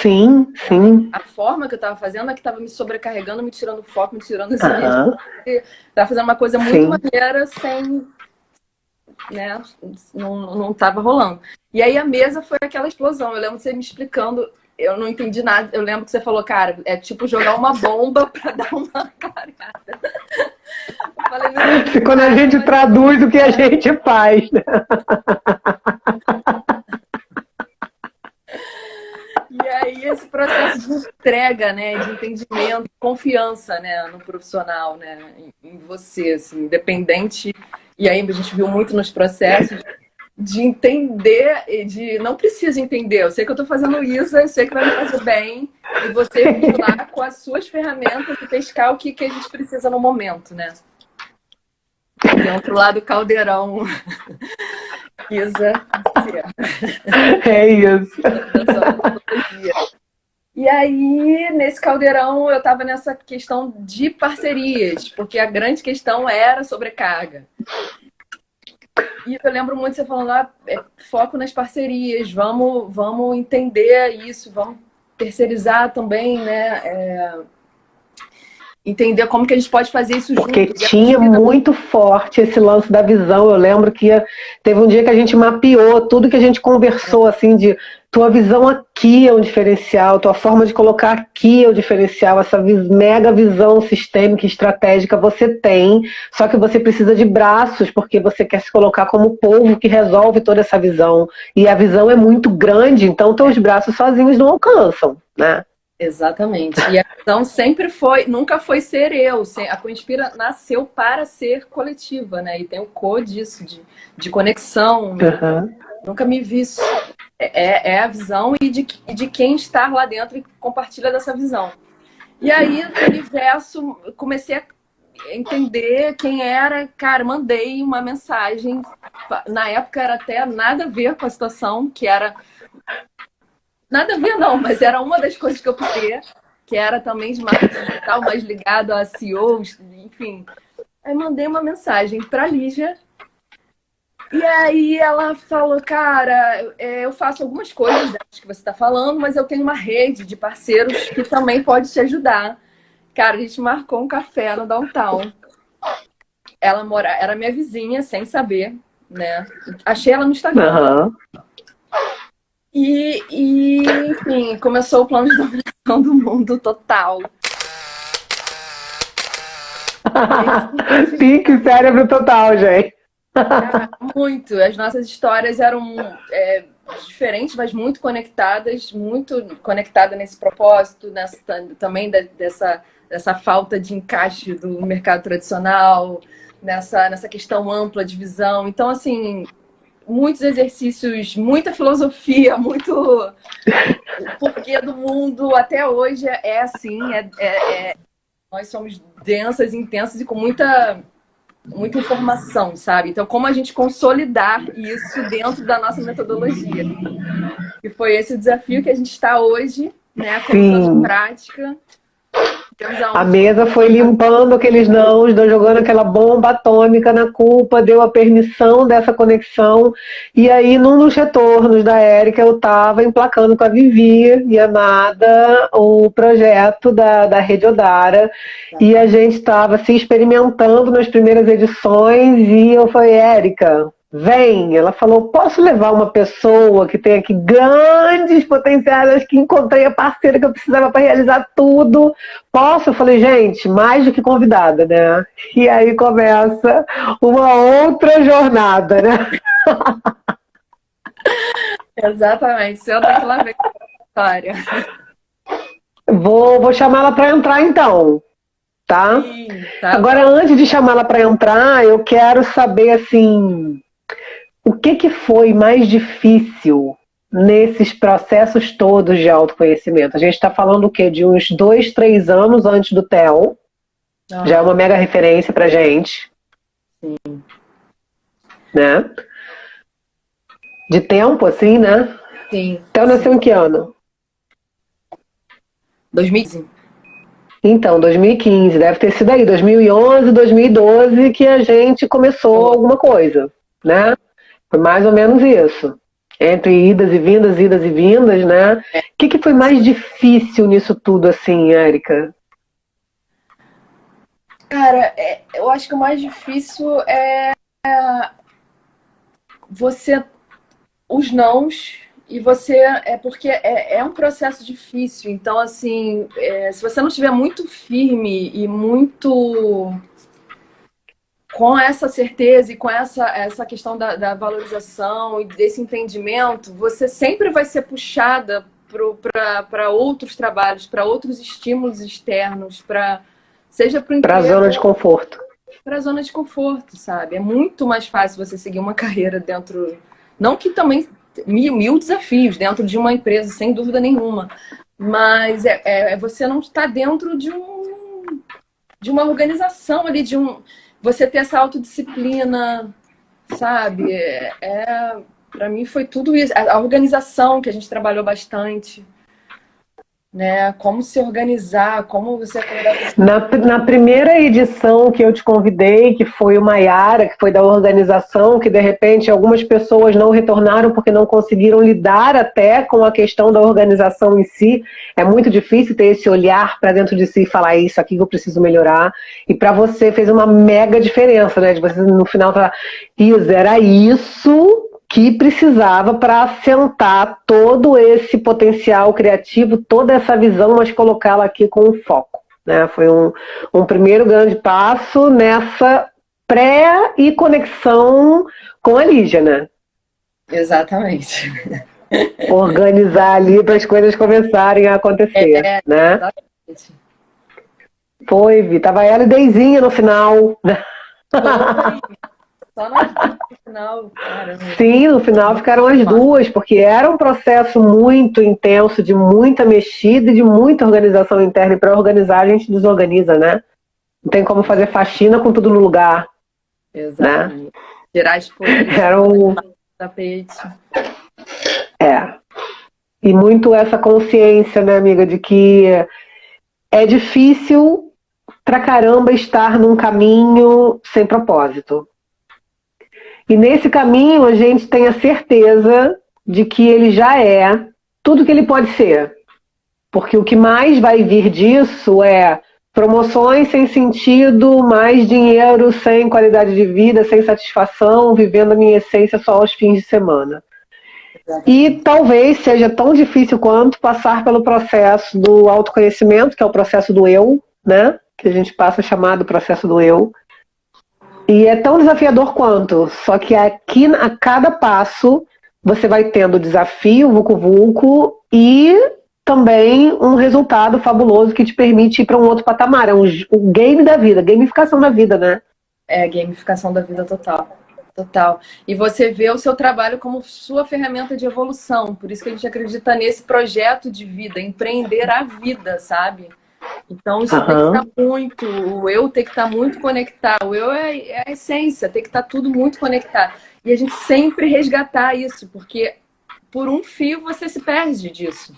Sim, sim. A forma que eu estava fazendo é que estava me sobrecarregando, me tirando foco, me tirando essa energia. Estava fazendo uma coisa muito maneira sem... Né? Não estava rolando. E aí a mesa foi aquela explosão. Eu lembro de você me explicando, eu não entendi nada. Eu lembro que você falou, cara, é tipo jogar uma bomba para dar uma carregada. Eu falei, quando a gente traduz o que a gente faz, né? E aí esse processo de entrega, né, de entendimento, confiança, né, no profissional, né, em você, assim, independente. E aí a gente viu muito nos processos de entender e de não precisa entender. Eu sei que eu estou fazendo isso, eu sei que vai me fazer bem. E você vir lá com as suas ferramentas e pescar o que a gente precisa no momento, né? Dentro lá do caldeirão. Isa. É isso. E aí, nesse caldeirão, eu estava nessa questão de parcerias, porque a grande questão era sobrecarga. E eu lembro muito você falando, foco nas parcerias, vamos entender isso, vamos terceirizar também, né? entender como que a gente pode fazer isso Porque juntos. tinha muito forte esse lance da visão. Eu lembro que teve um dia que a gente mapeou tudo que a gente conversou, assim, de tua visão aqui é um diferencial, tua forma de colocar aqui é o diferencial, essa mega visão sistêmica e estratégica você tem, só que você precisa de braços, porque você quer se colocar como o povo que resolve toda essa visão. E a visão é muito grande, então teus braços sozinhos não alcançam, né? Exatamente. E a visão sempre foi, nunca foi ser eu. A Coinspira nasceu para ser coletiva, né? E tem o co disso, de conexão. Uhum. Nunca me vi. É a visão e de quem está lá dentro e compartilha dessa visão. E aí, no universo, comecei a entender quem era. Cara, mandei uma mensagem. Na época era até nada a ver com a situação, que era. Nada a ver, não, mas era uma das coisas que eu queria, que era também de marketing digital, mais ligado a CEOs, enfim. Aí mandei uma mensagem para a Lígia. E aí ela falou, cara, eu faço algumas coisas dessas que você está falando, mas eu tenho uma rede de parceiros que também pode te ajudar. Cara, a gente marcou um café no Downtown. Ela era minha vizinha, sem saber, né? Achei ela no Instagram. Uhum. Enfim, começou o plano de dominação do mundo total. Pique cérebro total, gente. Muito. As nossas histórias eram diferentes, mas muito conectadas nesse propósito, também dessa falta de encaixe do mercado tradicional, nessa questão ampla de visão. Então, assim, muitos exercícios, muita filosofia, muito o porquê do mundo. Até hoje é assim, nós somos densas, intensas e com muita informação, sabe? Então, como a gente consolidar isso dentro da nossa metodologia? E foi esse o desafio que a gente está hoje, né? Colocando em prática. A mesa foi limpando aqueles nãos, jogando aquela bomba atômica na culpa, deu a permissão dessa conexão. E aí, num dos retornos da Érica, eu estava emplacando com a Vivi e a Amada o projeto da Rede Odara. E a gente estava se experimentando nas primeiras edições. E eu falei, Érica, vem. Ela falou, posso levar uma pessoa que tem aqui grandes potenciais, acho que encontrei a parceira que eu precisava para realizar tudo. Posso? Eu falei, gente, mais do que convidada, né? E aí começa uma outra jornada, né? Exatamente, senta que lá vem a história. Vou chamar ela para entrar então, tá? Sim, tá. Agora, antes de chamá-la para entrar, eu quero saber, assim, o que foi mais difícil nesses processos todos de autoconhecimento? A gente está falando o quê? De uns 2, 3 anos antes do TEL. Já é uma mega referência pra gente. Sim. Né? De tempo, assim, né? Sim. TEL nasceu em que ano? 2015. Então, 2015. Deve ter sido aí, 2011, 2012, que a gente começou alguma coisa, né? Foi mais ou menos isso. Entre idas e vindas, né? O que foi mais difícil nisso tudo, assim, Érica? Cara, eu acho que o mais difícil é você, os nãos, e você, porque é um processo difícil. Então, assim, se você não estiver muito firme e muito com essa certeza e com essa questão da valorização e desse entendimento, você sempre vai ser puxada para outros trabalhos, para outros estímulos externos, seja para o emprego, para a zona de conforto. Para a zona de conforto, sabe? É muito mais fácil você seguir uma carreira dentro... Não que também... Mil desafios dentro de uma empresa, sem dúvida nenhuma. Mas você não está dentro de uma organização ali, você ter essa autodisciplina, sabe? Para mim foi tudo isso. A organização que a gente trabalhou bastante. né? Como se organizar, como você acordar. Na primeira edição que eu te convidei, que foi o Maiara, que foi da organização, que de repente algumas pessoas não retornaram porque não conseguiram lidar até com a questão da organização em si. É muito difícil ter esse olhar para dentro de si e falar: isso aqui que eu preciso melhorar. E para você fez uma mega diferença, né? De você no final falar: Isa, era isso que precisava para assentar todo esse potencial criativo, toda essa visão, mas colocá-la aqui com um foco. Né? Foi um primeiro grande passo nessa pré e conexão com a Lígia, né? Exatamente. Organizar ali para as coisas começarem a acontecer, né? Exatamente. Foi, Vi. Tava ela e Deizinha no final. Foi. Só nós duas no final, caramba. Sim, no final ficaram as duas, porque era um processo muito intenso, de muita mexida e de muita organização interna. E para organizar, a gente desorganiza, né? Não tem como fazer faxina com tudo no lugar. Exatamente. Né? Tirar as coisas Era do tapete. E muito essa consciência, né, amiga, de que é difícil pra caramba estar num caminho sem propósito. E nesse caminho a gente tem a certeza de que ele já é tudo que ele pode ser. Porque o que mais vai vir disso é promoções sem sentido, mais dinheiro sem qualidade de vida, sem satisfação, vivendo a minha essência só aos fins de semana. E talvez seja tão difícil quanto passar pelo processo do autoconhecimento, que é o processo do eu, né? Que a gente passa chamado processo do eu. E é tão desafiador quanto, só que aqui a cada passo você vai tendo desafio, vucu-vucu, e também um resultado fabuloso que te permite ir para um outro patamar. É um game da vida, gamificação da vida, né? É, gamificação da vida total. Total. E você vê o seu trabalho como sua ferramenta de evolução. Por isso que a gente acredita nesse projeto de vida, empreender a vida, sabe? Então isso tem que estar muito, o eu tem que estar muito conectado. O eu é a essência, tem que estar tudo muito conectado. E a gente sempre resgatar isso, porque por um fio você se perde disso.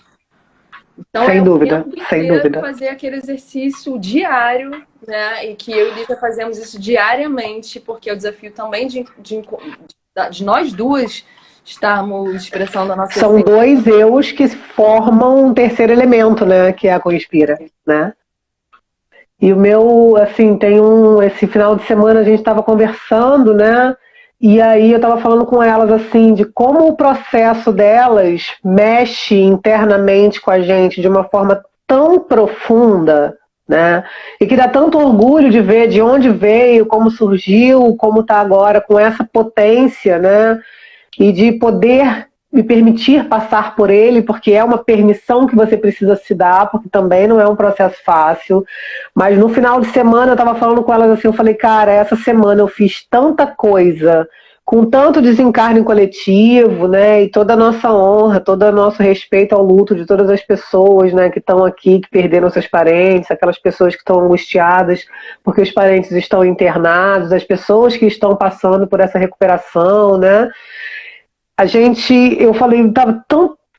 Então sem é dúvida, o tempo sem inteiro dúvida. fazer aquele exercício diário, né? E que eu e Lígia fazemos isso diariamente, porque é o desafio também de nós duas estarmos expressando a nossa São essência. dois eus que formam um terceiro elemento, né? Que é a Coinspira, né? E o meu, assim, esse final de semana a gente estava conversando, né? E aí eu estava falando com elas, assim, de como o processo delas mexe internamente com a gente de uma forma tão profunda, né? E que dá tanto orgulho de ver de onde veio, como surgiu, como está agora, com essa potência, né? E de poder me permitir passar por ele, porque é uma permissão que você precisa se dar, porque também não é um processo fácil. Mas no final de semana eu estava falando com elas assim, eu falei, cara, essa semana eu fiz tanta coisa, com tanto desencarne coletivo, né, e toda a nossa honra, todo o nosso respeito ao luto de todas as pessoas, né, que estão aqui, que perderam seus parentes, aquelas pessoas que estão angustiadas porque os parentes estão internados, as pessoas que estão passando por essa recuperação, né. Eu falei, estava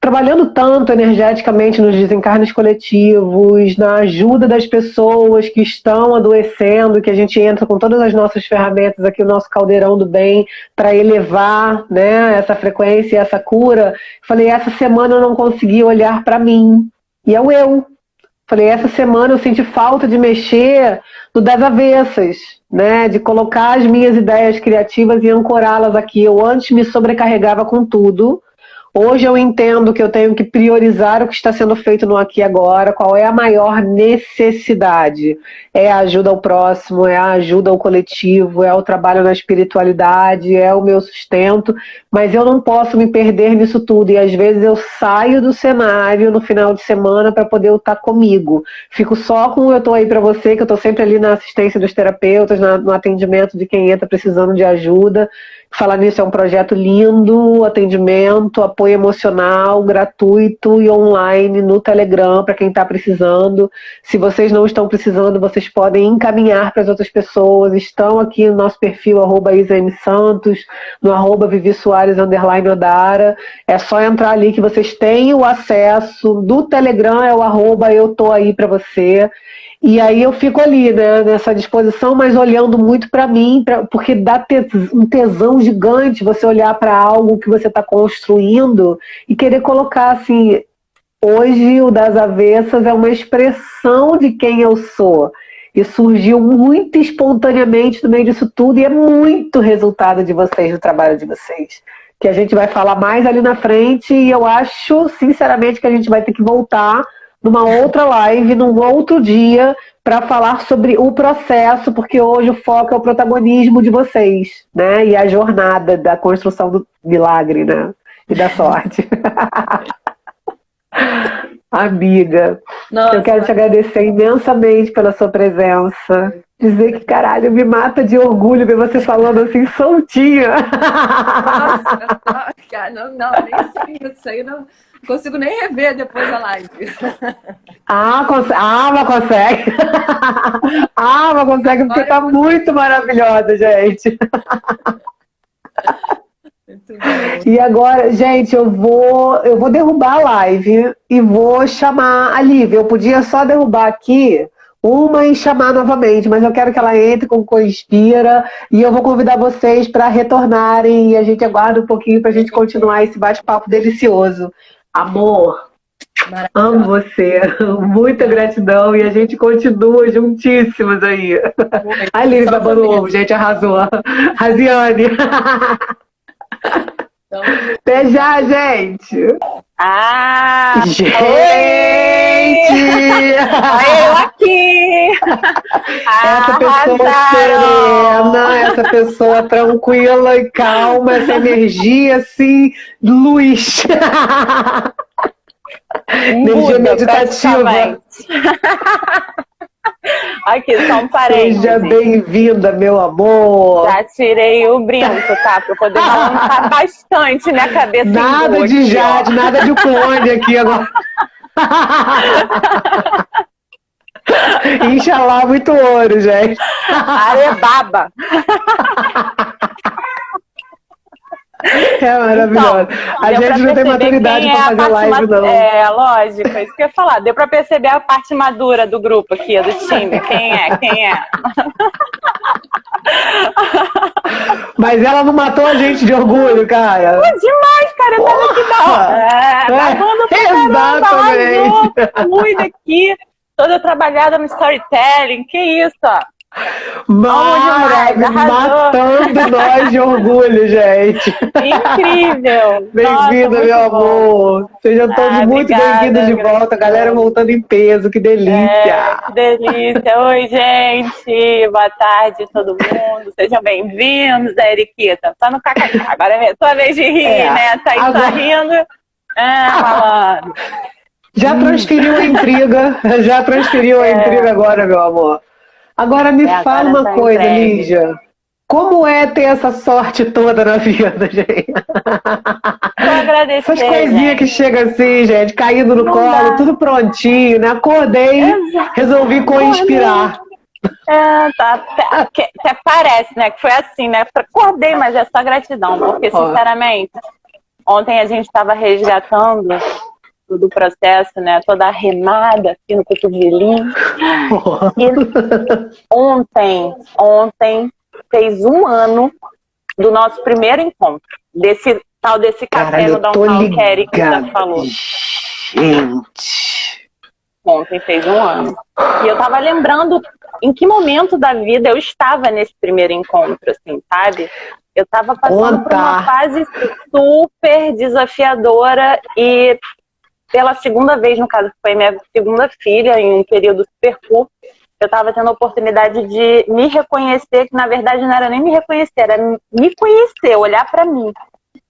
trabalhando tanto energeticamente nos desencarnes coletivos, na ajuda das pessoas que estão adoecendo, que a gente entra com todas as nossas ferramentas aqui, o nosso caldeirão do bem, para elevar, né, essa frequência, essa cura. Falei, essa semana eu não consegui olhar para mim. E é o eu. Falei, essa semana eu senti falta de mexer no das avessas, né? De colocar as minhas ideias criativas e ancorá-las aqui. Eu antes me sobrecarregava com tudo. Hoje eu entendo que eu tenho que priorizar o que está sendo feito no aqui e agora, qual é a maior necessidade. É a ajuda ao próximo, é a ajuda ao coletivo, é o trabalho na espiritualidade, é o meu sustento, mas eu não posso me perder nisso tudo. E às vezes eu saio do cenário no final de semana para poder estar comigo. Fico só com eu estou aí para você, que eu estou sempre ali na assistência dos terapeutas, no atendimento de quem entra precisando de ajuda. Falar nisso, é um projeto lindo, atendimento, apoio emocional, gratuito e online no Telegram para quem está precisando. Se vocês não estão precisando, vocês podem encaminhar para as outras pessoas. Estão aqui no nosso perfil, @IsaMSantos, no @ViviSoares_Odara. É só entrar ali que vocês têm o acesso. Do Telegram é o @eu tô aí para você. E aí eu fico ali, né, nessa disposição, mas olhando muito para mim, porque dá um tesão gigante você olhar para algo que você está construindo e querer colocar assim, hoje o Das Avessas é uma expressão de quem eu sou. E surgiu muito espontaneamente no meio disso tudo, e é muito resultado de vocês, do trabalho de vocês. Que a gente vai falar mais ali na frente, e eu acho, sinceramente, que a gente vai ter que voltar numa outra live, num outro dia, para falar sobre o processo, porque hoje o foco é o protagonismo de vocês, né? E a jornada da construção do milagre, né? E da sorte. Amiga, Nossa, eu quero te agradecer imensamente pela sua presença. Dizer que, caralho, me mata de orgulho ver você falando assim, soltinha. Nossa, cara, não, nem sei isso aí, não consigo nem rever depois da live. Mas consegue. Mas consegue porque tá muito maravilhosa, gente. Muito bom. E agora, gente, eu vou derrubar a live e vou chamar a Lívia. Eu podia só derrubar aqui uma e chamar novamente, mas eu quero que ela entre com Coinspira e eu vou convidar vocês para retornarem e a gente aguarda um pouquinho para a gente continuar esse bate-papo delicioso. Amor, amo você, muita gratidão e a gente continua juntíssimas aí. A Lívia babando ovo, gente, arrasou. Raziane. Até já, gente! Gente! Eu aqui! Essa pessoa serena, essa pessoa tranquila e calma, essa energia assim, luz. Energia meditativa. Aqui, só um parênteses. Seja bem-vinda, meu amor. Já tirei o brinco, tá? Pra poder balançar bastante minha cabeça. Nada de jade, nada de clone aqui agora. Inxalá, muito ouro, gente. Arebaba. É maravilhoso. Então, a gente não tem maturidade para fazer live, não. É, lógico, é isso que eu ia falar. Deu para perceber a parte madura do grupo aqui, do time. Quem é? Mas ela não matou a gente de orgulho, cara. Pô, demais, cara. Nada que não. Babando pra caramba, muito aqui. Toda trabalhada no storytelling. Que isso, ó. Matando nós de orgulho, gente. Incrível. Bem-vinda, meu amor. Sejam todos muito bem-vindos de volta. Galera voltando em peso, que delícia. Que delícia. Oi, gente. Boa tarde, todo mundo. Sejam bem-vindos. A Eriquita, só no kkk. Agora é sua vez de rir, né? Tá aí agora... rindo. Malandro. Já transferiu a intriga. Já transferiu a intriga agora, meu amor. Agora me fala uma coisa, Lígia. Como é ter essa sorte toda na vida, gente? Vou agradecer, essas coisinhas que chegam assim, gente, caindo no colo, tudo prontinho, né? Acordei, resolvi co-inspirar. Até parece, né? Que foi assim, né? Acordei, mas é só gratidão, porque, sinceramente, ontem a gente estava resgatando do processo, né? Toda arremada aqui no cotovelinho. E ontem fez 1 ano do nosso primeiro encontro. Desse café no Downtown que a Erika falou. Gente! Ontem fez 1 ano. E eu tava lembrando em que momento da vida eu estava nesse primeiro encontro, assim, sabe? Eu tava passando por uma fase super desafiadora e pela segunda vez, no caso, foi minha segunda filha, em um período super curto, eu estava tendo a oportunidade de me reconhecer, que na verdade não era nem me reconhecer, era me conhecer, olhar para mim.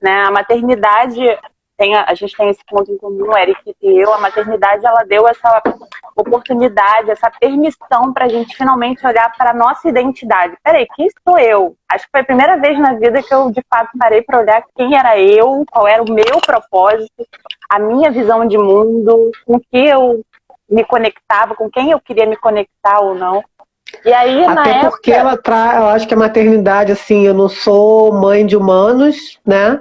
Né? A maternidade, a gente tem esse ponto em comum, Eric e eu, a maternidade ela deu essa oportunidade, essa permissão para a gente finalmente olhar para a nossa identidade. Peraí, quem sou eu? Acho que foi a primeira vez na vida que eu, de fato, parei para olhar quem era eu, qual era o meu propósito, a minha visão de mundo, com que eu me conectava, com quem eu queria me conectar ou não. E aí, até porque época... eu acho que a maternidade, assim, eu não sou mãe de humanos, né?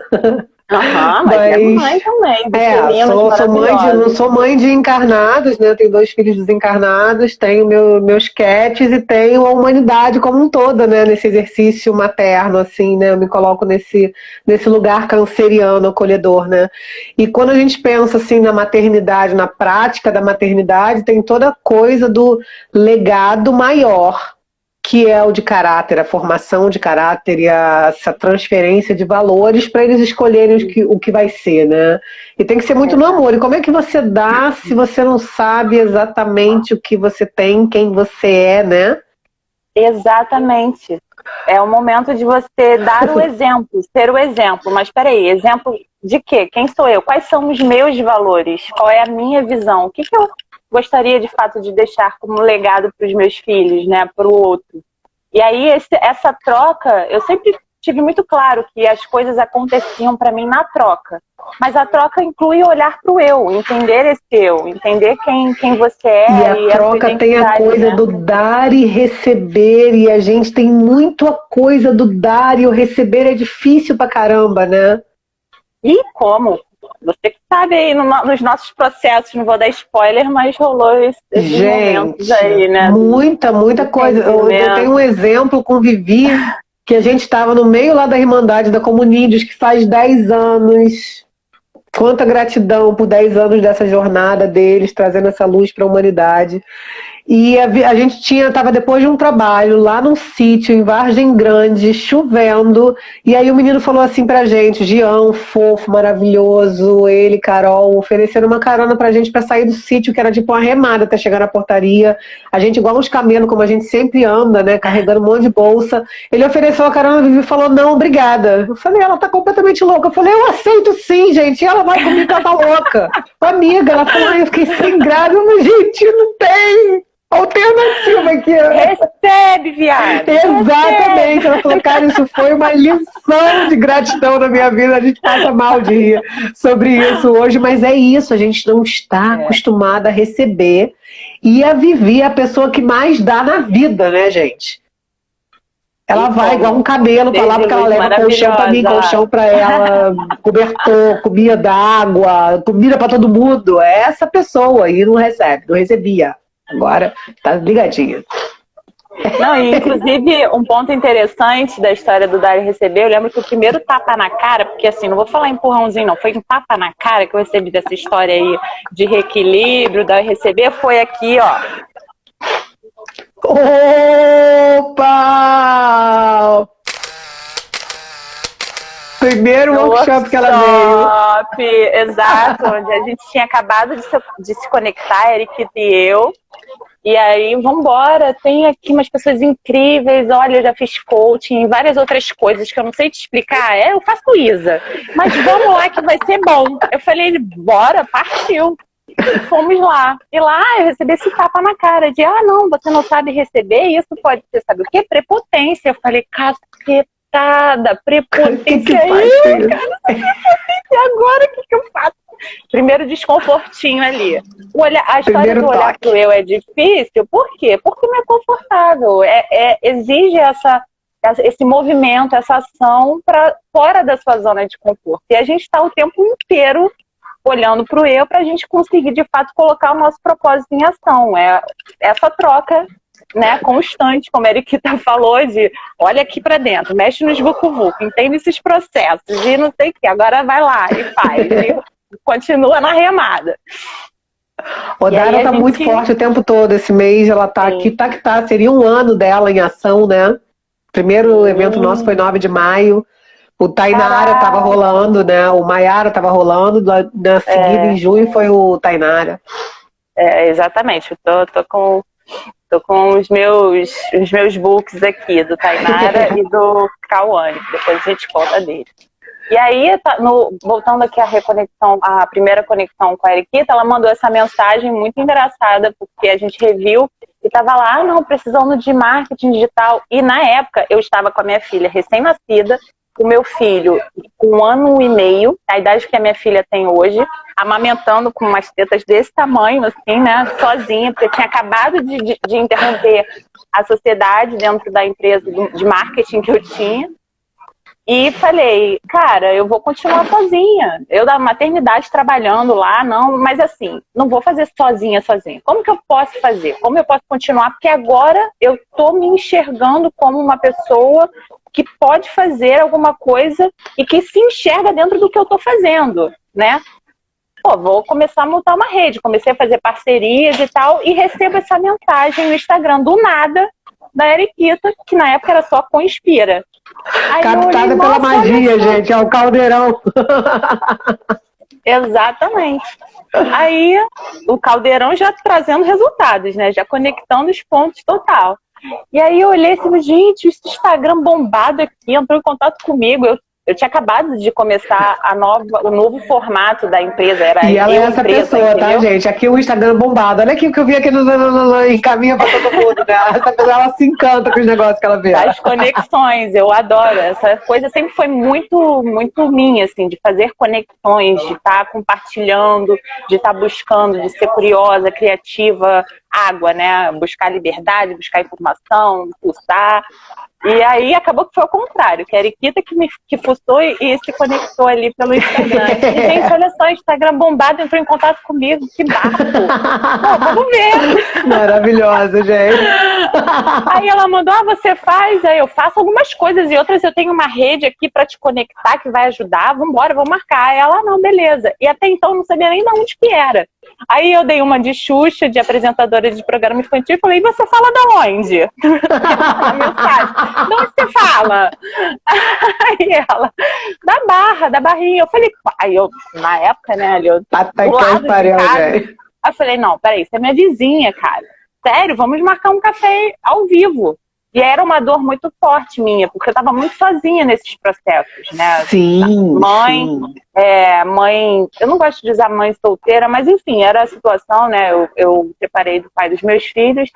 Mas é mãe também, não sou mãe de encarnados, né? Eu tenho 2 filhos desencarnados, tenho meus cats e tenho a humanidade como um todo, né? Nesse exercício materno, assim, né? Eu me coloco nesse lugar canceriano, acolhedor, né? E quando a gente pensa, assim, na maternidade, na prática da maternidade, tem toda a coisa do legado maior, que é o de caráter, a formação de caráter e essa transferência de valores para eles escolherem o que vai ser, né? E tem que ser muito no amor. E como é que você dá se você não sabe exatamente o que você tem, quem você é, né? Exatamente. É o momento de você dar o exemplo, ser o exemplo. Mas peraí, exemplo de quê? Quem sou eu? Quais são os meus valores? Qual é a minha visão? O que eu gostaria de fato de deixar como legado para os meus filhos, né, para o outro. E aí essa troca, eu sempre tive muito claro que as coisas aconteciam para mim na troca, mas a troca inclui olhar para o eu, entender esse eu, entender quem você é. E a troca tem a coisa, né, do dar e receber, e a gente tem muito a coisa do dar, e o receber é difícil pra caramba, né? E como? Você que sabe aí nos nossos processos, não vou dar spoiler, mas rolou esses momentos aí, né? Muita coisa. Eu tenho um exemplo com Vivi, que a gente estava no meio lá da Irmandade da Comunídeos, que faz 10 anos. Quanta gratidão por 10 anos dessa jornada deles, trazendo essa luz para a humanidade. E a gente estava depois de um trabalho lá num sítio em Vargem Grande, chovendo, e aí o menino falou assim pra gente, Gião, fofo, maravilhoso, ele, Carol, ofereceram uma carona pra gente pra sair do sítio, que era tipo uma remada até chegar na portaria, a gente igual uns camelos, como a gente sempre anda, né, carregando um monte de bolsa. Ele ofereceu a carona, e falou, não, obrigada. Eu falei, ela tá completamente louca. Eu falei, eu aceito sim, gente, e ela vai comigo, ela tá louca. Amiga, ela falou, eu fiquei sem graça, mas gente, não tem alternativa aqui. Recebe, viado. Exatamente. Ela falou, cara, isso foi uma lição de gratidão na minha vida. A gente passa mal de rir sobre isso hoje, mas é isso, a gente não está acostumada a receber e a viver a pessoa que mais dá na vida, né, gente? Ela vai igual um camelo pra lá, porque ela leva colchão pra mim, colchão pra ela, cobertor, comida, água, comida pra todo mundo. É essa pessoa e não recebia. Agora tá ligadinha. Não, e inclusive um ponto interessante da história do dar e receber, eu lembro que o primeiro tapa na cara, porque assim, não vou falar empurrãozinho não, foi um tapa na cara que eu recebi dessa história aí de reequilíbrio, dar e receber, foi aqui, ó. Opa! Primeiro workshop que ela veio. Exato, onde a gente tinha acabado de se conectar, Eric e eu. E aí, vambora, tem aqui umas pessoas incríveis, olha, eu já fiz coaching e várias outras coisas que eu não sei te explicar. Eu faço Isa, mas vamos lá que vai ser bom. Eu falei, bora, partiu. E fomos lá. E lá eu recebi esse tapa na cara de, não, você não sabe receber, isso pode ser, sabe o quê? Prepotência. Eu falei, cacetada, prepotência aí, cara, prepotência agora, o que eu faço? Primeiro desconfortinho ali. A história do olhar pro eu é difícil, por quê? Porque não é confortável. Exige esse movimento, essa ação para fora da sua zona de conforto. E a gente está o tempo inteiro olhando para o eu para a gente conseguir, de fato, colocar o nosso propósito em ação. É essa troca, né, constante, como a Eriquita falou, de olha aqui para dentro, mexe nos vucu-vucu, entende esses processos e não sei o que, agora vai lá e faz. E continua na remada. O Dara tá muito forte o tempo todo. Esse mês ela tá aqui, tá. Seria um ano dela em ação, né? Primeiro evento nosso foi 9 de maio. O Tainara tava rolando, né? O Maiara tava rolando. Na seguida, em junho, foi o Tainara. Exatamente. Eu tô com os meus books aqui, do Tainara e do Cauane. Depois a gente conta dele. E aí, voltando aqui à reconexão, a primeira conexão com a Eriquita, ela mandou essa mensagem muito engraçada, porque a gente reviu e tava lá, não, precisando de marketing digital. E na época, eu estava com a minha filha recém-nascida, o meu filho com 1 ano e meio, a idade que a minha filha tem hoje, amamentando com umas tetas desse tamanho, assim, né, sozinha, porque eu tinha acabado de interromper a sociedade dentro da empresa de marketing que eu tinha. E falei, cara, eu vou continuar sozinha. Eu da maternidade trabalhando lá, não, mas assim, não vou fazer sozinha. Como que eu posso fazer? Como eu posso continuar? Porque agora eu tô me enxergando como uma pessoa que pode fazer alguma coisa e que se enxerga dentro do que eu tô fazendo, né? Pô, vou começar a montar uma rede. Comecei a fazer parcerias e tal, e recebo essa mensagem no Instagram do nada da Eriquita, que na época era só com Inspira. Aí captada olhei, pela magia, gente, é o caldeirão. Exatamente. Aí o caldeirão já trazendo resultados, né? Já conectando os pontos total. E aí eu olhei assim, gente, esse Instagram bombado aqui entrou em contato comigo. Eu tinha acabado de começar o novo formato da empresa. E ela é essa pessoa, entendeu? Tá, gente? Aqui o Instagram bombado. Olha aqui o que eu vi aqui no encaminha pra todo mundo, né? Essa pessoa, ela se encanta com os negócios que ela vê. As conexões, eu adoro. Essa coisa sempre foi muito, muito minha, assim, de fazer conexões, de estar compartilhando, de estar buscando, de ser curiosa, criativa, água, né? Buscar liberdade, buscar informação, pulsar. E aí acabou que foi o contrário, que a Eriquita que fuçou e se conectou ali pelo Instagram. E, gente, olha só, o Instagram bombado entrou em contato comigo, que bafo. Pô, vamos ver. Maravilhosa, gente. Aí ela mandou, você faz? Aí eu faço algumas coisas e outras eu tenho uma rede aqui pra te conectar que vai ajudar, vambora, vou marcar. Aí ela, não, beleza. E até então eu não sabia nem de onde que era. Aí eu dei uma de Xuxa, de apresentadora de programa infantil, e falei, e você fala da onde? A mensagem. De onde você fala? Aí ela, da Barrinha. Eu falei, aí eu, na época, né, ali, eu do lado de casa. Aí eu falei, não, peraí, você é minha vizinha, cara. Sério, vamos marcar um café ao vivo. E era uma dor muito forte minha, porque eu estava muito sozinha nesses processos, né? Sim. Mãe, eu não gosto de usar mãe solteira, mas enfim, era a situação, né? Eu separei do pai dos meus filhos.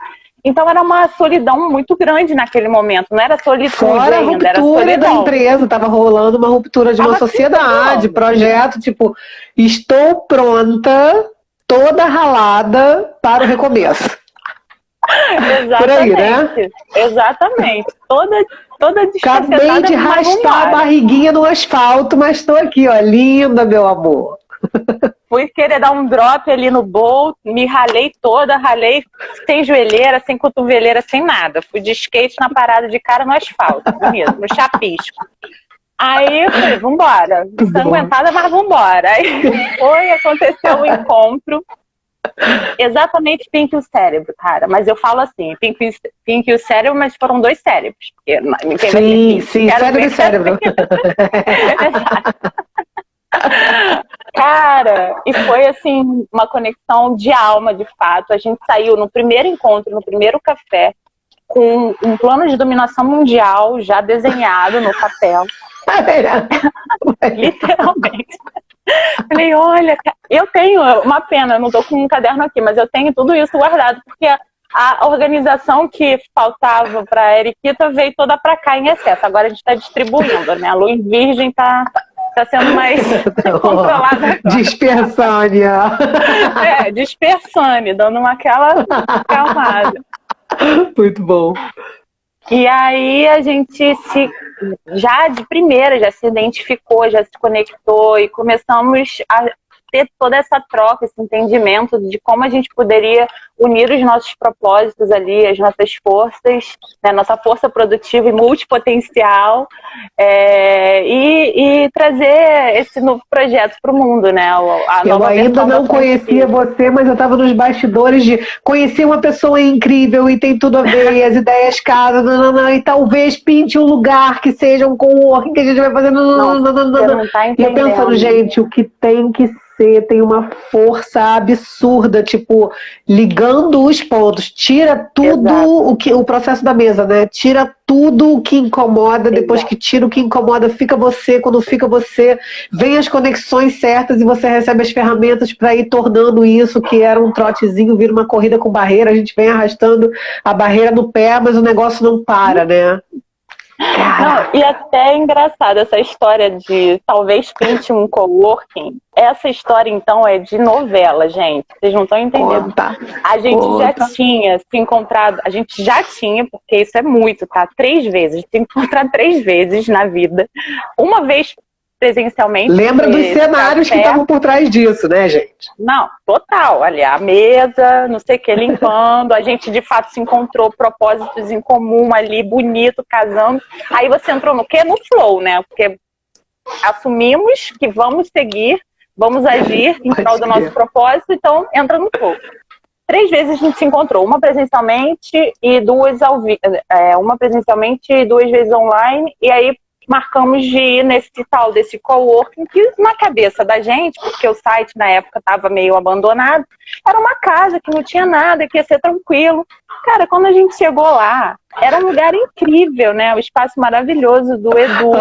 Então era uma solidão muito grande naquele momento, não era solitude ainda, era solidão. Fora a ruptura da empresa, estava rolando uma ruptura de uma sociedade, projeto, tipo, estou pronta, toda ralada para o recomeço. Exatamente, por aí, né? Exatamente, toda acabei de arrastar a barriguinha no asfalto, mas estou aqui, ó, linda, meu amor. Fui querer dar um drop ali no bolso, me ralei toda, sem joelheira, sem cotoveleira, sem nada. Fui de skate na parada de cara no asfalto, bonito, no chapisco. Aí eu falei, vambora, ensanguentada, mas vambora. Aí aconteceu o encontro. Exatamente Pink e o cérebro, cara. Mas eu falo assim, Pink e o cérebro, mas foram 2 cérebros. Porque, sim, cérebro e cérebro. Cara, e foi assim, uma conexão de alma, de fato. A gente saiu no primeiro encontro, no primeiro café, com um plano de dominação mundial já desenhado no papel. Literalmente. Falei, olha, eu tenho uma pena, eu não tô com um caderno aqui, mas eu tenho tudo isso guardado, porque a organização que faltava para a Eriquita veio toda para cá em excesso. Agora a gente está distribuindo, né? A luz virgem tá sendo mais controlada. Dispersânia. Dispersânia, dando aquela calmada. Muito bom. E aí a gente já de primeira já se identificou, já se conectou e começamos a ter toda essa troca, esse entendimento de como a gente poderia unir os nossos propósitos ali, as nossas forças, né, nossa força produtiva e multipotencial, e trazer esse novo projeto para o mundo, né? Eu ainda não conhecia você, mas eu estava nos bastidores de conhecer uma pessoa incrível e tem tudo a ver, e as ideias casam, e talvez pinte um lugar que seja um coworking que a gente vai fazer, Você não tá e eu pensando, gente, o que tem que você tem uma força absurda, tipo, ligando os pontos. Tira tudo o processo da mesa, né? Tira tudo o que incomoda, depois que tira o que incomoda, fica você, quando fica você, vem as conexões certas e você recebe as ferramentas para ir tornando isso, que era um trotezinho, vira uma corrida com barreira, a gente vem arrastando a barreira no pé, mas o negócio não para, né? Não, e até é engraçado essa história de talvez pinte um coworking. Essa história, então, é de novela, gente. Vocês não estão entendendo. A gente já tinha se encontrado, porque isso é muito, tá? 3 vezes. A gente tem que encontrar 3 vezes na vida. Uma vez presencialmente. Lembra dos cenários que estavam por trás disso, né, gente? Não, total. Ali, a mesa, não sei o que, limpando. A gente, de fato, se encontrou propósitos em comum ali, bonito, casando. Aí você entrou no quê? No flow, né? Porque assumimos que vamos seguir, vamos agir em prol do nosso propósito, então entra no flow. 3 vezes a gente se encontrou, uma presencialmente e 2 ao vivo. Uma presencialmente e 2 vezes online, e aí marcamos de ir nesse tal desse coworking, que na cabeça da gente, porque o site na época estava meio abandonado, era uma casa que não tinha nada, que ia ser tranquilo. Cara, quando a gente chegou lá, era um lugar incrível, né? O espaço maravilhoso do Edu,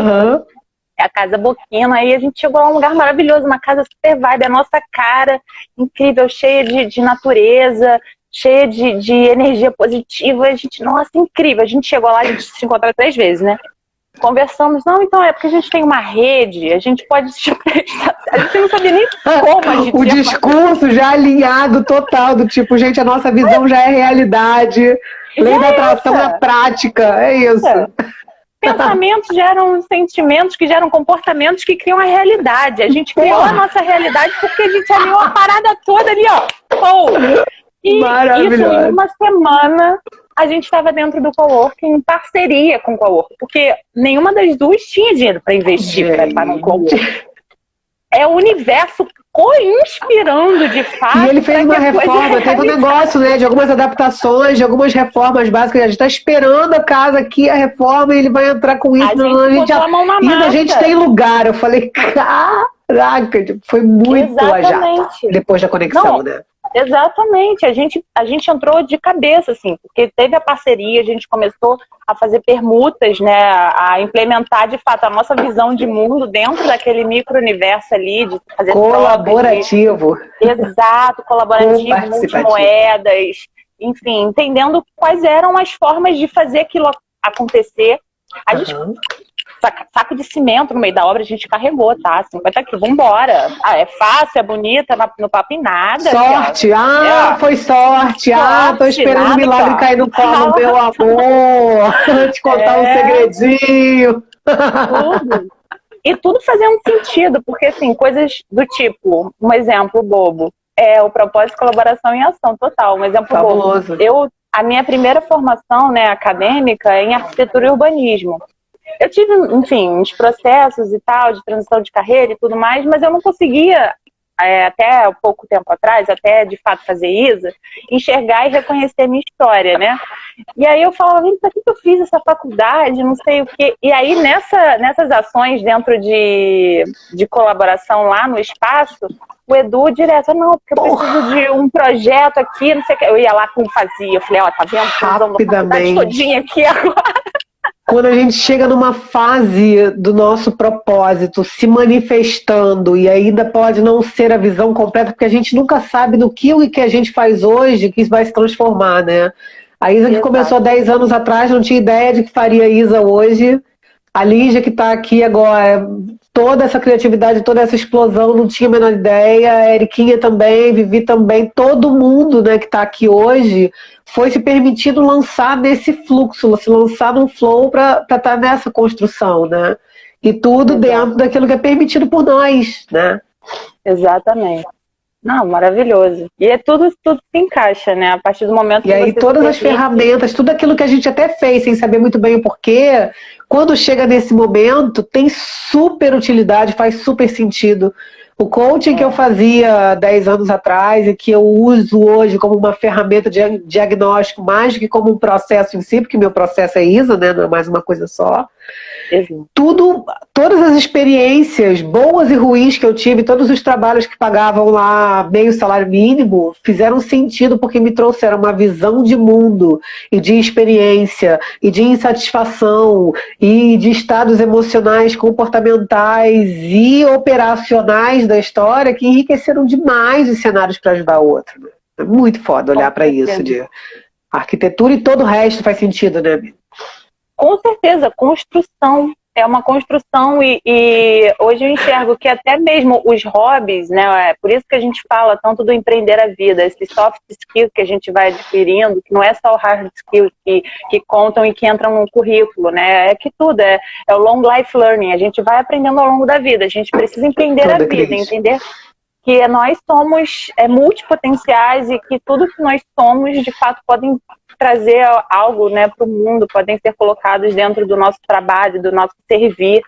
a Casa Boquina, aí a gente chegou lá, um lugar maravilhoso, uma casa super vibe, a nossa cara, incrível, cheia de natureza, cheia de energia positiva, a gente, nossa, incrível. A gente chegou lá, a gente se encontrou 3 vezes, né? Conversamos, não, então é porque a gente tem uma rede, a gente pode se prestar. A gente não sabia nem como a gente o discurso já alinhado total, do tipo, gente, a nossa visão já é realidade, lei da atração na prática, é isso. Pensamentos geram sentimentos, que geram comportamentos que criam a realidade. A gente criou a nossa realidade porque a gente alinhou a parada toda ali, ó. E isso, em uma semana, a gente estava dentro do coworking em parceria com o coworking, porque nenhuma das duas tinha dinheiro para investir para estar no coworking. É o universo co-inspirando, de fato. E ele fez uma reforma, teve um negócio, né, de algumas adaptações, de algumas reformas básicas. A gente está esperando a casa aqui, a reforma, e ele vai entrar com isso. A gente tem lugar. Eu falei, caraca, foi muito lajado depois da conexão, né? Exatamente, a gente entrou de cabeça, assim, porque teve a parceria, a gente começou a fazer permutas, né, a implementar de fato a nossa visão de mundo dentro daquele micro-universo ali, de fazer colaborativo. Exato, colaborativo, multimoedas, enfim, entendendo quais eram as formas de fazer aquilo acontecer. A gente saco de cimento no meio da obra a gente carregou, tá? 50 quilos, vambora. É fácil, é bonita, no papo em nada. Sorte, foi sorte. Tô esperando o milagre cair no colo, meu amor. Vou te contar um segredinho. Tudo. E tudo fazendo sentido, porque assim, coisas do tipo, um exemplo bobo, o propósito de colaboração em ação total, um exemplo fabuloso. Bobo. A minha primeira formação, né, acadêmica é em arquitetura e urbanismo. Eu tive, enfim, uns processos e tal, de transição de carreira e tudo mais, mas eu não conseguia, até pouco tempo atrás, até de fato fazer ISA, enxergar e reconhecer a minha história, né? E aí eu falava, pra que eu fiz essa faculdade, não sei o quê. E aí nessas ações dentro de colaboração lá no espaço, o Edu direto, não, porque eu preciso de um projeto aqui, não sei o quê. Eu ia lá como fazia, eu falei, tá vendo? Rapidamente. Todinha aqui agora. Quando a gente chega numa fase do nosso propósito se manifestando, e ainda pode não ser a visão completa, porque a gente nunca sabe no que o que a gente faz hoje que isso vai se transformar, né? A Isa que começou 10 anos atrás não tinha ideia de que faria Isa hoje. A Lígia que está aqui agora, toda essa criatividade, toda essa explosão, não tinha a menor ideia. A Eriquinha também, Vivi também, todo mundo, né, que está aqui hoje foi se permitindo lançar nesse fluxo, se lançar num flow para estar nessa construção, né? E tudo dentro daquilo que é permitido por nós, né? Exatamente. Não, maravilhoso. E tudo se encaixa, né? A partir do momento que E aí todas as ferramentas, tudo aquilo que a gente até fez sem saber muito bem o porquê, quando chega nesse momento, tem super utilidade, faz super sentido. O coaching que eu fazia 10 anos atrás e que eu uso hoje como uma ferramenta de diagnóstico mais do que como um processo em si, porque meu processo é ISA, né? Não é mais uma coisa só. Todas as experiências boas e ruins que eu tive, todos os trabalhos que pagavam lá meio salário mínimo, fizeram sentido porque me trouxeram uma visão de mundo e de experiência e de insatisfação e de estados emocionais, comportamentais e operacionais da história que enriqueceram demais os cenários para ajudar o outro. Né? É muito foda olhar para isso de arquitetura e todo o resto faz sentido, né, amiga? Com certeza, construção. É uma construção e hoje eu enxergo que até mesmo os hobbies, né? É por isso que a gente fala tanto do empreender a vida, esse soft skill que a gente vai adquirindo, que não é só o hard skill que contam e que entram no currículo, né? É que tudo, é o long life learning, a gente vai aprendendo ao longo da vida, a gente precisa empreender a vida, entender que nós somos multipotenciais e que tudo que nós somos, de fato, podem trazer algo, né, para o mundo, podem ser colocados dentro do nosso trabalho, do nosso servir.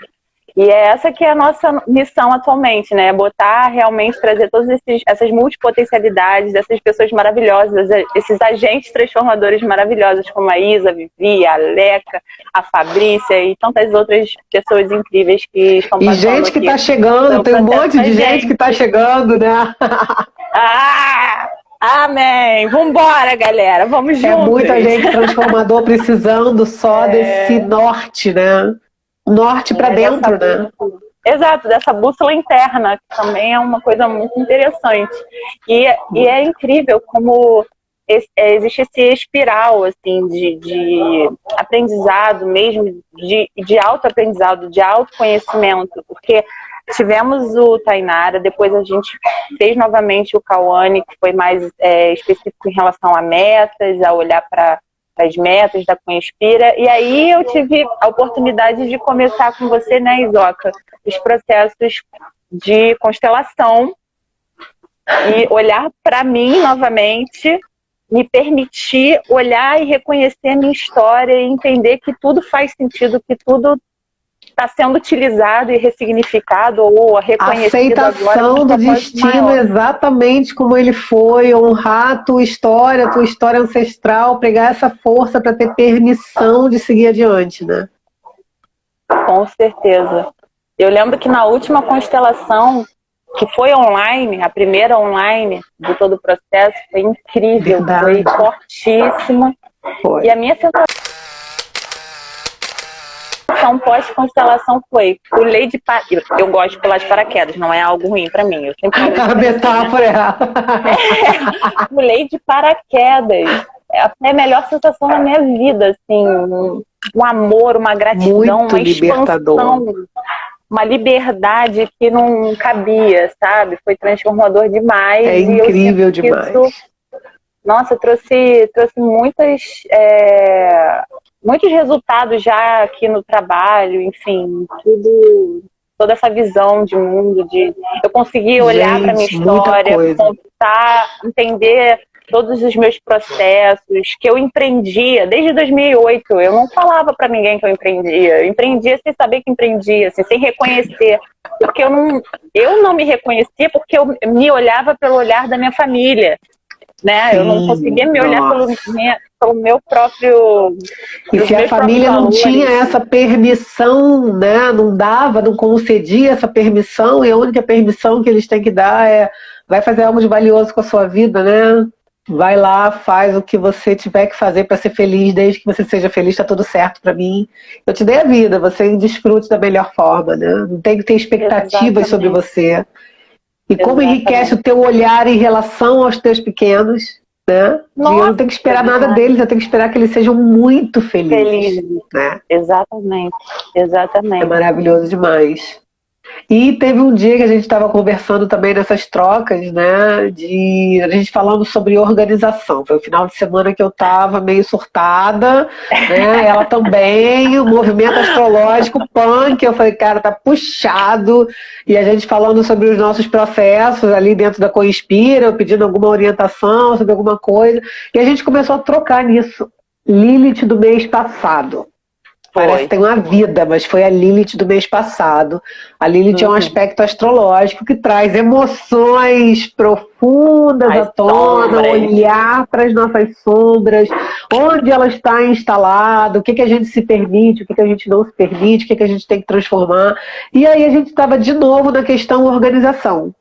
E é essa que é a nossa missão atualmente, né? Botar, realmente, trazer todas essas multipotencialidades, essas pessoas maravilhosas, esses agentes transformadores maravilhosos, como a Isa, a Vivi, a Leca, a Fabrícia e tantas outras pessoas incríveis que estão passando. E gente que está chegando, tem um monte de gente que está chegando, né? Amém! Vambora, galera! Vamos juntos! É muita gente transformador precisando só desse norte, né? Norte para dentro, né? Exato, dessa bússola interna, que também é uma coisa muito interessante. E é incrível como existe esse espiral assim, de aprendizado mesmo, de autoaprendizado, de autoconhecimento, porque tivemos o Tainara, depois a gente fez novamente o Cauane, que foi mais específico em relação a metas, a olhar para as metas da Conspira, e aí eu tive a oportunidade de começar com você, né, Isoca, os processos de constelação e olhar para mim novamente, me permitir olhar e reconhecer a minha história e entender que tudo faz sentido, que tudo está sendo utilizado e ressignificado ou reconhecido agora. Aceitação do destino maior. Exatamente como ele foi, honrar a tua história ancestral, pegar essa força para ter permissão de seguir adiante, né? Com certeza. Eu lembro que na última constelação, que foi online, a primeira online de todo o processo, foi incrível, foi fortíssima. Foi. E a minha sensação pós-constelação foi pulei de paraquedas. Eu gosto de pular de paraquedas, não é algo ruim pra mim. Eu sempre a metáfora é. Pulei de paraquedas. É a melhor sensação da minha vida, assim, um amor, uma gratidão, muito uma expansão, uma liberdade que não cabia, sabe? Foi transformador demais. É incrível demais. Nossa, trouxe muitos resultados já aqui no trabalho, enfim, toda essa visão de mundo, eu consegui olhar para minha história, contar, entender todos os meus processos que eu empreendia desde 2008. Eu não falava para ninguém que eu empreendia sem saber que empreendia, assim, sem reconhecer, porque eu não me reconhecia porque eu me olhava pelo olhar da minha família. Né? Eu não conseguia me olhar pelo meu próprio... E se a família não tinha essa permissão, né? Não concedia essa permissão, e a única permissão que eles têm que dar vai fazer algo de valioso com a sua vida, né? Vai lá, faz o que você tiver que fazer para ser feliz, desde que você seja feliz, tá tudo certo para mim. Eu te dei a vida, você desfrute da melhor forma, né? Não tem que ter expectativas sobre você. E como enriquece o teu olhar em relação aos teus pequenos, né? Nossa, eu não tenho que esperar nada deles, eu tenho que esperar que eles sejam muito felizes. Né? Exatamente. É maravilhoso demais. E teve um dia que a gente estava conversando também nessas trocas, né? A gente falando sobre organização. Foi o final de semana que eu estava meio surtada, né? Ela também, o movimento astrológico punk. Eu falei, cara, tá puxado. E a gente falando sobre os nossos processos ali dentro da Conspira, eu pedindo alguma orientação sobre alguma coisa. E a gente começou a trocar nisso. Lilith do mês passado. parece que tem uma vida, mas foi a Lilith do mês passado. A Lilith é um aspecto astrológico que traz emoções profundas à tona, olhar para as nossas sombras, onde ela está instalada, o que a gente se permite, o que a gente não se permite, o que a gente tem que transformar. E aí a gente estava de novo na questão organização.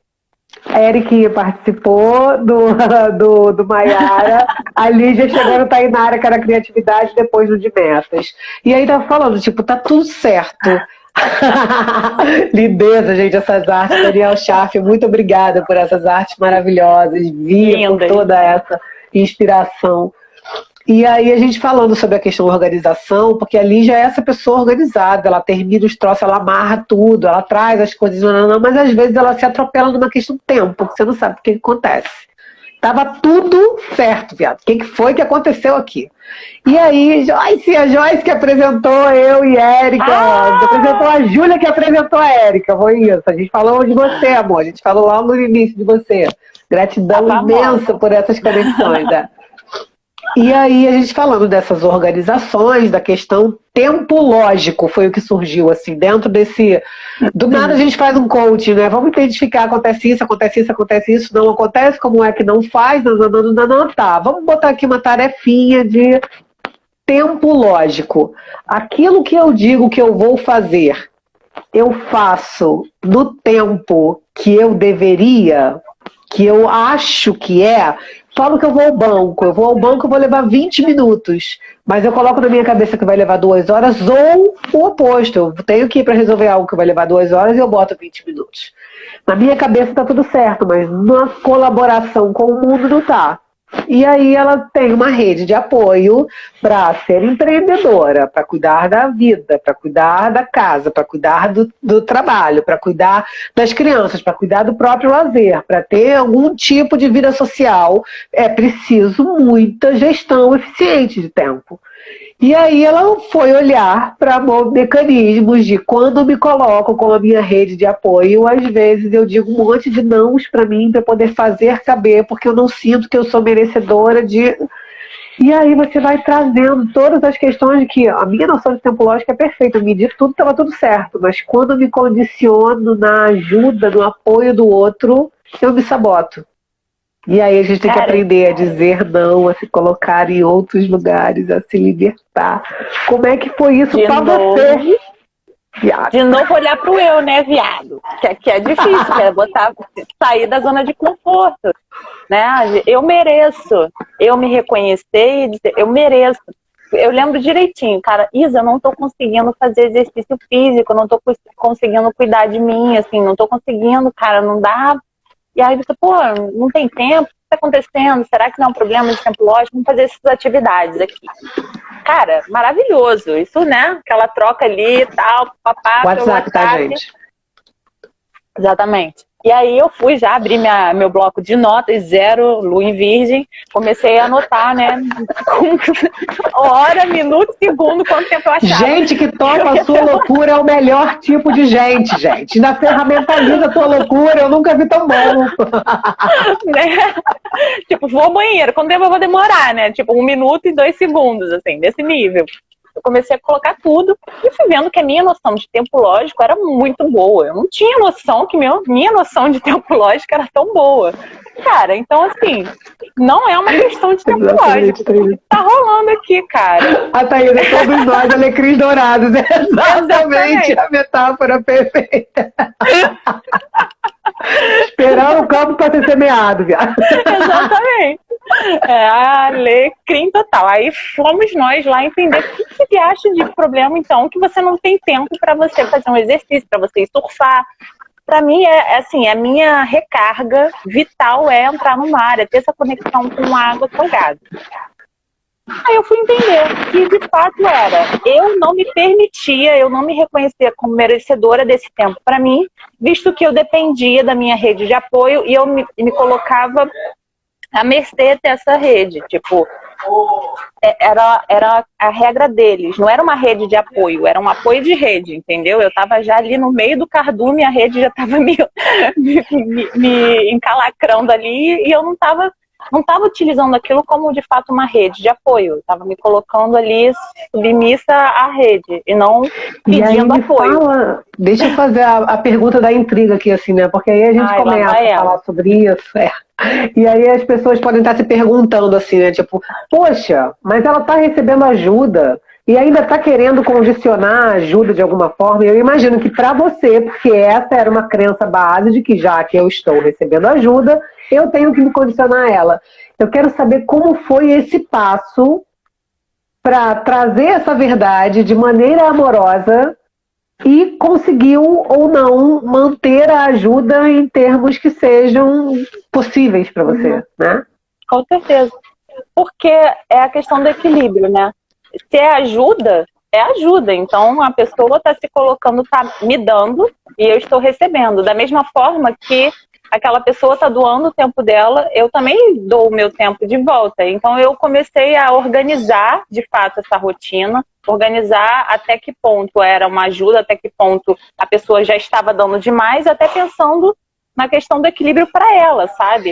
A Eriquinha participou do Maiara, a Lígia chegou no Tainara, que era criatividade, depois no de metas. E aí tava falando, tipo, tá tudo certo. Lindeza, gente, essas artes. Daniel Schaff, muito obrigada por essas artes maravilhosas. Via por toda essa inspiração. E aí a gente falando sobre a questão da organização, porque a Lígia é essa pessoa organizada, ela termina os troços, ela amarra tudo, ela traz as coisas, mas às vezes ela se atropela numa questão de tempo, que você não sabe o que acontece. Tava tudo certo, viado. O que foi que aconteceu aqui? E aí, a Joyce que apresentou eu e Érica, apresentou a Júlia que apresentou a Érica, foi isso. A gente falou de você, amor, a gente falou lá no início de você. Gratidão imensa por essas conexões, né? E aí a gente falando dessas organizações, da questão tempo lógico, foi o que surgiu, assim, dentro desse... Do nada a gente faz um coaching, né? Vamos identificar, acontece isso, não acontece, como é que não faz, não, tá. Vamos botar aqui uma tarefinha de tempo lógico. Aquilo que eu digo que eu vou fazer, eu faço no tempo que eu deveria, que eu acho que é... Falo que eu vou ao banco, eu vou levar 20 minutos, mas eu coloco na minha cabeça que vai levar 2 horas, ou o oposto, eu tenho que ir para resolver algo que vai levar 2 horas e eu boto 20 minutos. Na minha cabeça tá tudo certo, mas na colaboração com o mundo não tá. E aí ela tem uma rede de apoio para ser empreendedora, para cuidar da vida, para cuidar da casa, para cuidar do trabalho, para cuidar das crianças, para cuidar do próprio lazer, para ter algum tipo de vida social. É preciso muita gestão eficiente de tempo. E aí ela foi olhar para mecanismos de quando eu me coloco com a minha rede de apoio, às vezes eu digo um monte de nãos para mim, para poder fazer caber, porque eu não sinto que eu sou merecedora de... E aí você vai trazendo todas as questões de que a minha noção de tempo lógico é perfeita, eu medi tudo, estava tudo certo, mas quando eu me condiciono na ajuda, no apoio do outro, eu me saboto. E aí a gente tem que aprender a dizer não, a se colocar em outros lugares, a se libertar. Como é que foi isso pra você? Viado. De novo olhar pro eu, né, viado? Que é difícil, que é sair da zona de conforto. Né? Eu mereço. Eu me reconhecer e dizer, eu mereço. Eu lembro direitinho, cara, Isa, eu não tô conseguindo fazer exercício físico, eu não tô conseguindo cuidar de mim, assim, não tô conseguindo, cara, não dá. E aí você, pô, não tem tempo, o que está acontecendo? Será que não é um problema de tempo lógico? Vamos fazer essas atividades aqui. Cara, maravilhoso. Isso, né? Aquela troca ali e tal, papá. WhatsApp, tá, gente? Exatamente. E aí eu fui já abrir meu bloco de notas, 0, lua em virgem, comecei a anotar, né, hora, minuto, segundo, quanto tempo eu achava. Gente que topa a sua loucura é o melhor tipo de gente, gente. Ainda ferramentaliza a tua loucura, eu nunca vi tão bom. Né? Tipo, vou ao banheiro, quanto tempo eu vou demorar, né? Tipo, 1 minuto e 2 segundos, assim, desse nível. Eu comecei a colocar tudo e fui vendo que a minha noção de tempo lógico era muito boa. Eu não tinha noção que minha noção de tempo lógico era tão boa. Cara, então assim, não é uma questão de tempo lógico. Tá rolando aqui, cara. A Thaíra, todos nós, alecrins dourados. Exatamente a metáfora perfeita. Esperar o campo para ser semeado, viado. Exatamente. Alecrim total. Aí fomos nós lá entender o que você acha de problema, então, que você não tem tempo para você fazer um exercício, para você ir surfar. Para mim, assim, a minha recarga vital é entrar no mar, é ter essa conexão com a água salgada. Aí eu fui entender que, de fato, eu não me permitia, eu não me reconhecia como merecedora desse tempo para mim, visto que eu dependia da minha rede de apoio e eu me colocava à mercê dessa rede. Tipo, era a regra deles, não era uma rede de apoio, era um apoio de rede, entendeu? Eu tava já ali no meio do cardume, a rede já tava me encalacrando ali e eu não tava não estava utilizando aquilo como de fato uma rede de apoio. Estava me colocando ali submissa à rede e não pedindo apoio. Deixa eu fazer a pergunta da intriga aqui, assim, né? Porque aí a gente começa a falar sobre isso. E aí as pessoas podem estar se perguntando assim, né? Tipo, poxa, mas ela está recebendo ajuda e ainda está querendo condicionar a ajuda de alguma forma. E eu imagino que para você, porque essa era uma crença base de que já que eu estou recebendo ajuda, eu tenho que me condicionar a ela. Eu quero saber como foi esse passo para trazer essa verdade de maneira amorosa e conseguiu ou não manter a ajuda em termos que sejam possíveis para você, né? Com certeza. Porque é a questão do equilíbrio, né? Se é ajuda, é ajuda. Então a pessoa está se colocando, está me dando e eu estou recebendo. Da mesma forma que aquela pessoa está doando o tempo dela, eu também dou o meu tempo de volta. Então eu comecei a organizar, de fato, essa rotina, organizar até que ponto era uma ajuda, até que ponto a pessoa já estava dando demais, até pensando na questão do equilíbrio para ela, sabe?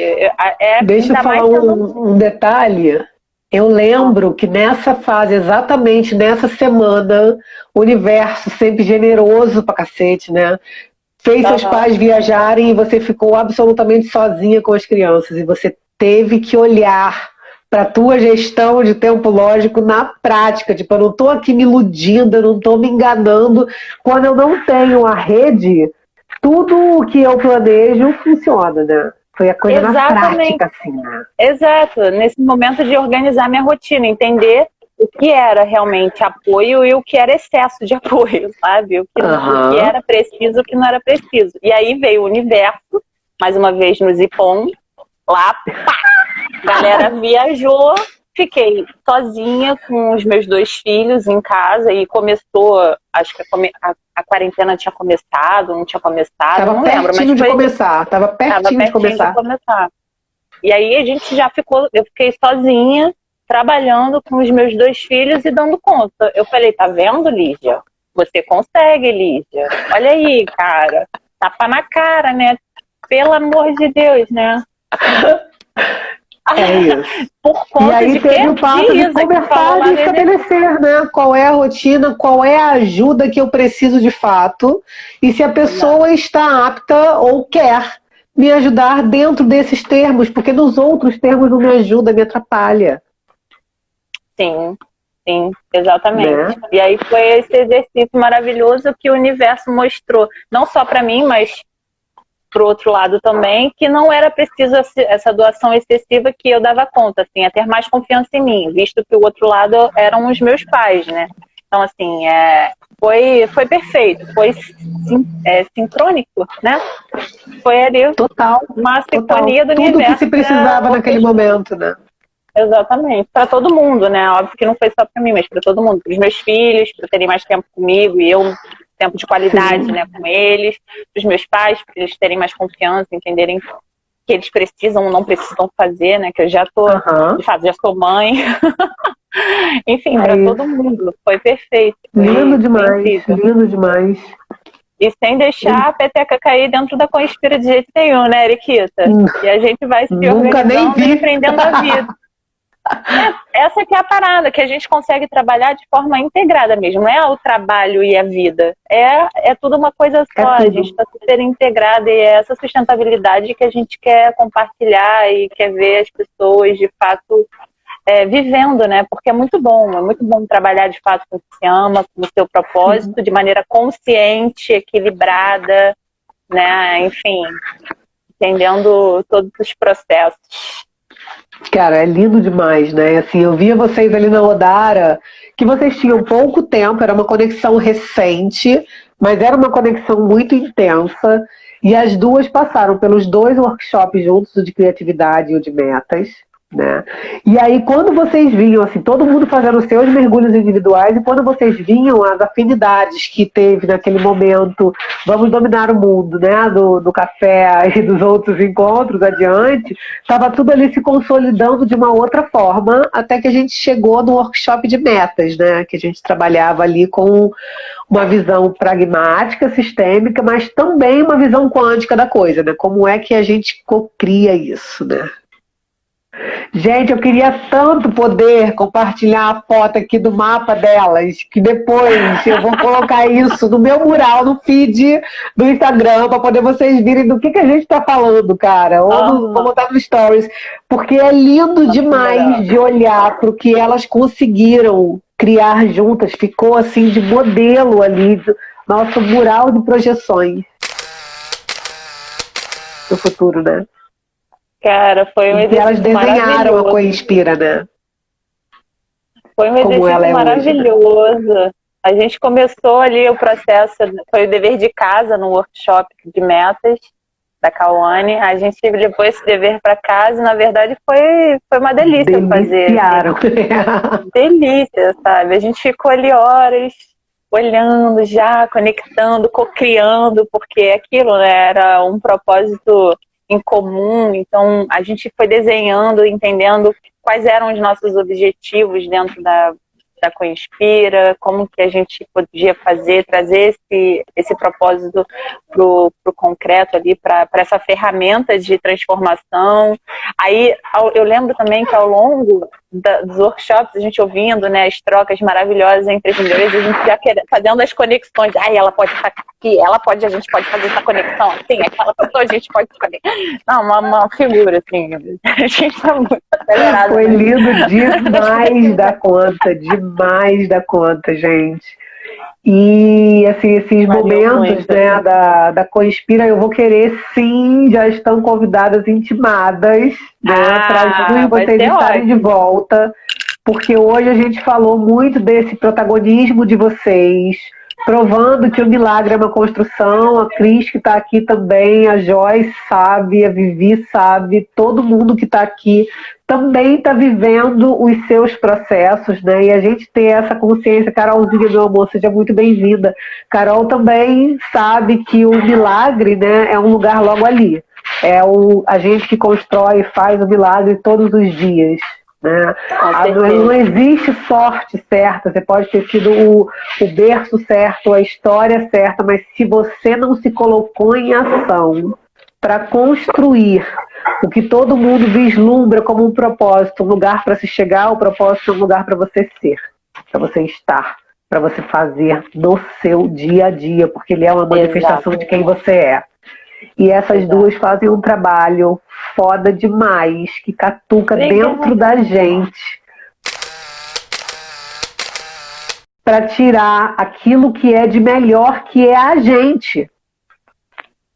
Deixa eu falar um detalhe. Eu lembro que nessa fase, exatamente nessa semana, o universo sempre generoso pra cacete, né? Fez seus pais viajarem e você ficou absolutamente sozinha com as crianças. E você teve que olhar para a tua gestão de tempo lógico na prática. Tipo, eu não estou aqui me iludindo, eu não estou me enganando. Quando eu não tenho a rede, tudo o que eu planejo funciona, né? Foi a coisa na prática, assim, né? Exato. Nesse momento de organizar minha rotina, entender o que era realmente apoio e o que era excesso de apoio, sabe? O que era preciso, o que não era preciso. E aí veio o universo, mais uma vez no Zipom, lá, pá! A galera viajou, fiquei sozinha com os meus 2 filhos em casa e começou, acho que a quarentena tinha começado, não tinha começado, não lembro. Mas Tava pertinho de começar. E aí a gente já ficou, eu fiquei sozinha, trabalhando com os meus 2 filhos e dando conta. Eu falei, tá vendo, Lígia? Você consegue, Lígia. Olha aí, cara. Tapa na cara, né? Pelo amor de Deus, né? É isso. Por conta e aí de teve o passo de conversar e estabelecer, né? Qual é a rotina, qual é a ajuda que eu preciso de fato e se a pessoa está apta ou quer me ajudar dentro desses termos, porque nos outros termos não me ajuda, me atrapalha. Sim, exatamente. Né? E aí foi esse exercício maravilhoso que o universo mostrou, não só para mim, mas para o outro lado também, que não era preciso essa doação excessiva que eu dava conta, assim, a ter mais confiança em mim, visto que o outro lado eram os meus pais, né? Então, assim, foi perfeito, foi sincrônico, né? Foi ali uma sintonia do universo. Tudo que se precisava naquele momento, né? Exatamente, para todo mundo, né? Óbvio que não foi só para mim, mas para todo mundo, para os meus filhos, para terem mais tempo comigo e eu tempo de qualidade, né, com eles, para os meus pais, para eles terem mais confiança, entenderem que eles precisam ou não precisam fazer, né? Que eu já tô, de fato, já sou mãe. Enfim, para todo mundo, foi perfeito. Lindo demais. E sem deixar a peteca cair dentro da conspira de jeito nenhum, né, Eriquita? E a gente vai se organizando e empreendendo a vida. Essa que é a parada, que a gente consegue trabalhar de forma integrada mesmo. Não é o trabalho e a vida. É tudo uma coisa só. A gente está super integrada e é essa sustentabilidade que a gente quer compartilhar e quer ver as pessoas, de fato, vivendo, né? Porque é muito bom trabalhar, de fato, com o que se ama, com o seu propósito, de maneira consciente, equilibrada, né? Enfim, entendendo todos os processos. Cara, é lindo demais, né? Assim, eu via vocês ali na Odara, que vocês tinham pouco tempo, era uma conexão recente, mas era uma conexão muito intensa, e as duas passaram pelos 2 workshops juntos, o de criatividade e o de metas, né? E aí, quando vocês vinham, assim, todo mundo fazendo os seus mergulhos individuais, e quando vocês vinham as afinidades que teve naquele momento, vamos dominar o mundo, né, do café e dos outros encontros adiante, estava tudo ali se consolidando de uma outra forma, até que a gente chegou no workshop de metas, né, que a gente trabalhava ali com uma visão pragmática, sistêmica, mas também uma visão quântica da coisa, né, como é que a gente cocria isso, né? Gente, eu queria tanto poder compartilhar a foto aqui do mapa delas, que depois eu vou colocar isso no meu mural, no feed do Instagram, para poder vocês virem do que a gente está falando, cara. Ou vou botar no Stories, porque é lindo demais de olhar para o que elas conseguiram criar juntas. Ficou assim de modelo ali, do nosso mural de projeções do futuro, né? Cara, foi um exercício elas desenharam a Coinspira, né? Foi um exercício maravilhoso. Hoje, né? A gente começou ali o processo, foi o dever de casa no workshop de metas da Cauane. A gente levou esse dever para casa e, na verdade, foi uma delícia fazer. Assim. Delícia, sabe? A gente ficou ali horas olhando já, conectando, co-criando, porque aquilo, né, era um propósito em comum, então a gente foi desenhando, entendendo quais eram os nossos objetivos dentro da Coinspira, como que a gente podia fazer, trazer esse propósito pro concreto ali, para essa ferramenta de transformação. Aí eu lembro também que ao longo dos workshops, a gente ouvindo, né, as trocas maravilhosas entre as mulheres, a gente já fazendo as conexões. Ela pode estar aqui, a gente pode fazer essa conexão, assim, aquela pessoa a gente pode conectar. Não, uma figura, assim. A gente está muito acelerado. Foi lindo demais da conta, gente. E assim, esses momentos, né, da Coinspira, eu vou querer sim, já estão convidadas intimadas, né, para junho vocês estarem de volta, porque hoje a gente falou muito desse protagonismo de vocês, provando que o milagre é uma construção. A Cris, que está aqui também, a Joyce sabe, a Vivi sabe, todo mundo que está aqui também está vivendo os seus processos, né? E a gente ter essa consciência. Carolzinha, meu amor, seja muito bem-vinda. Carol também sabe que o milagre, né, é um lugar logo ali. É a gente que constrói e faz o milagre todos os dias. Né? Não existe sorte certa. Você pode ter tido o berço certo, a história certa, mas se você não se colocou em ação para construir o que todo mundo vislumbra como um propósito, um lugar para se chegar, o propósito é um lugar para você ser, para você estar, para você fazer no seu dia a dia, porque ele é uma manifestação de quem você é. E essas duas fazem um trabalho foda demais, que catuca dentro da gente para tirar aquilo que é de melhor, que é a gente.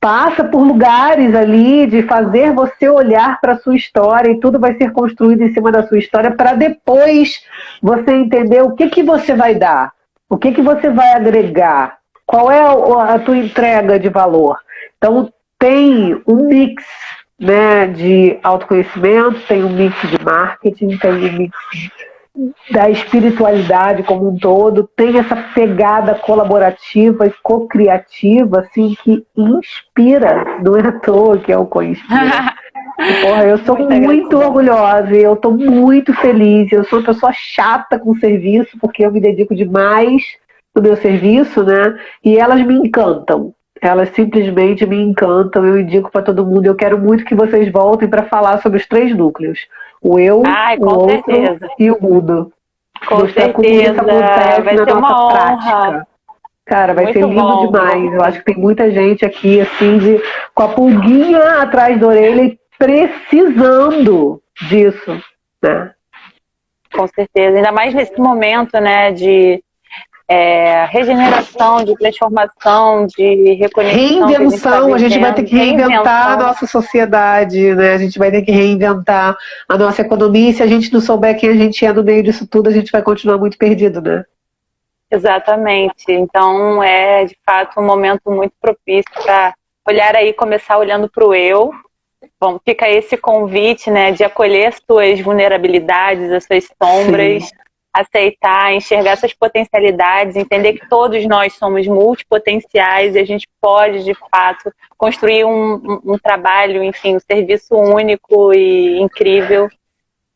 Passa por lugares ali de fazer você olhar para a sua história, e tudo vai ser construído em cima da sua história, para depois você entender o que você vai dar, o que você vai agregar, qual é a tua entrega de valor. Então, tem um mix, né, de autoconhecimento, tem um mix de marketing, tem um mix da espiritualidade como um todo, tem essa pegada colaborativa e co-criativa, assim, que inspira, não é à toa que é o Coinspira. Porra, eu sou muito orgulhosa e eu estou muito feliz. Eu sou uma pessoa chata com serviço, porque eu me dedico demais no meu serviço, né? E elas me encantam. Elas simplesmente me encantam. Eu indico para todo mundo. Eu quero muito que vocês voltem para falar sobre os 3 núcleos. O eu, o outro e o mudo. Com certeza. Vai ser uma honra. Prática. Cara, vai ser lindo demais. Eu acho que tem muita gente aqui, assim, com a pulguinha atrás da orelha e precisando disso, né? Com certeza. Ainda mais nesse momento, né, de regeneração, de transformação, de reconexão. Reinvenção, a gente vai ter que reinventar a nossa sociedade, né? A gente vai ter que reinventar a nossa economia, e se a gente não souber quem a gente é no meio disso tudo, a gente vai continuar muito perdido, né? Exatamente. Então, é de fato um momento muito propício para olhar aí, começar olhando para o eu. Bom, fica esse convite, né, de acolher as suas vulnerabilidades, as suas sombras. Sim. Aceitar, enxergar essas potencialidades, entender que todos nós somos multipotenciais e a gente pode, de fato, construir um trabalho, enfim, um serviço único e incrível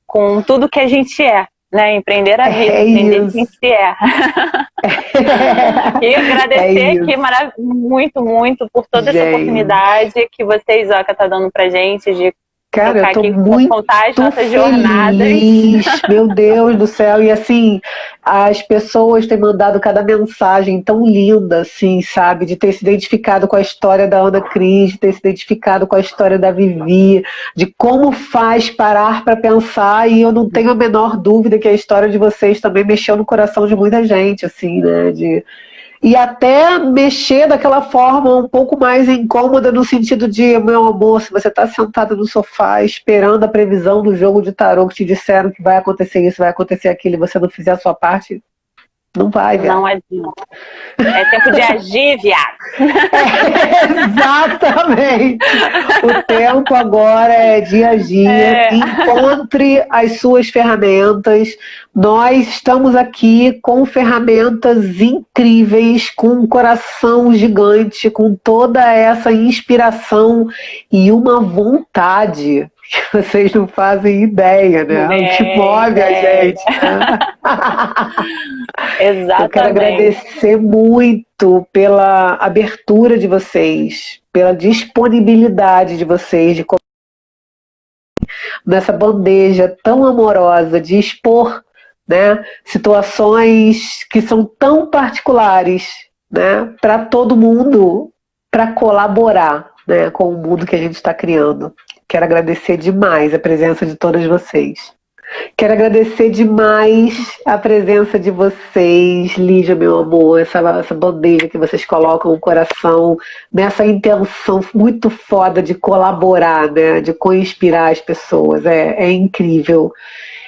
com tudo que a gente é, né? Empreender a vida, entender quem se é. E agradecer aqui muito, muito por toda essa oportunidade que vocês, Oca, tá dando pra gente de Cara, eu tô aqui, muito contar as nossas feliz, jornadas. meu Deus do céu. E assim, as pessoas têm mandado cada mensagem tão linda, assim, sabe? De ter se identificado com a história da Ana Cris, de ter se identificado com a história da Vivi, de como faz parar para pensar. E eu não tenho a menor dúvida que a história de vocês também mexeu no coração de muita gente, assim, né? E até mexer daquela forma um pouco mais incômoda, no sentido de, meu amor, se você está sentado no sofá esperando a previsão do jogo de tarô, que te disseram que vai acontecer isso, vai acontecer aquilo, e você não fizer a sua parte, não vai, viado. Não adianta. É tempo de agir, viado. Exatamente. O tempo agora é dia a dia. Encontre as suas ferramentas. Nós estamos aqui com ferramentas incríveis, com um coração gigante, com toda essa inspiração e uma vontade que vocês não fazem ideia, né? O que move a gente, né? Exatamente. Eu quero agradecer muito pela abertura de vocês, pela disponibilidade de vocês de nessa bandeja tão amorosa de expor, né, situações que são tão particulares, né, para todo mundo, para colaborar, né, com o mundo que a gente está criando. Quero agradecer demais a presença de todas vocês. Quero agradecer demais a presença de vocês, Lígia, meu amor, essa bandeja que vocês colocam no coração, nessa intenção muito foda de colaborar, né, de co-inspirar as pessoas. É incrível.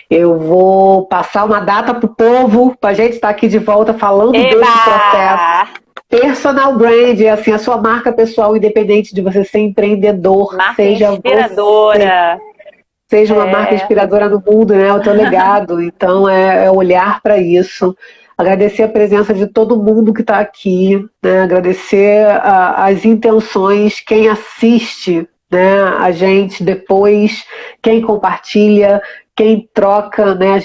Eu vou passar uma data pro povo, pra gente estar aqui de volta falando desse processo. Personal brand, é assim, a sua marca pessoal, independente de você ser empreendedor, marca seja inspiradora. Seja uma marca inspiradora no mundo, né? O teu legado. Então, é olhar para isso. Agradecer a presença de todo mundo que está aqui, né? Agradecer as intenções, quem assiste, né, a gente depois, quem compartilha, quem troca, né?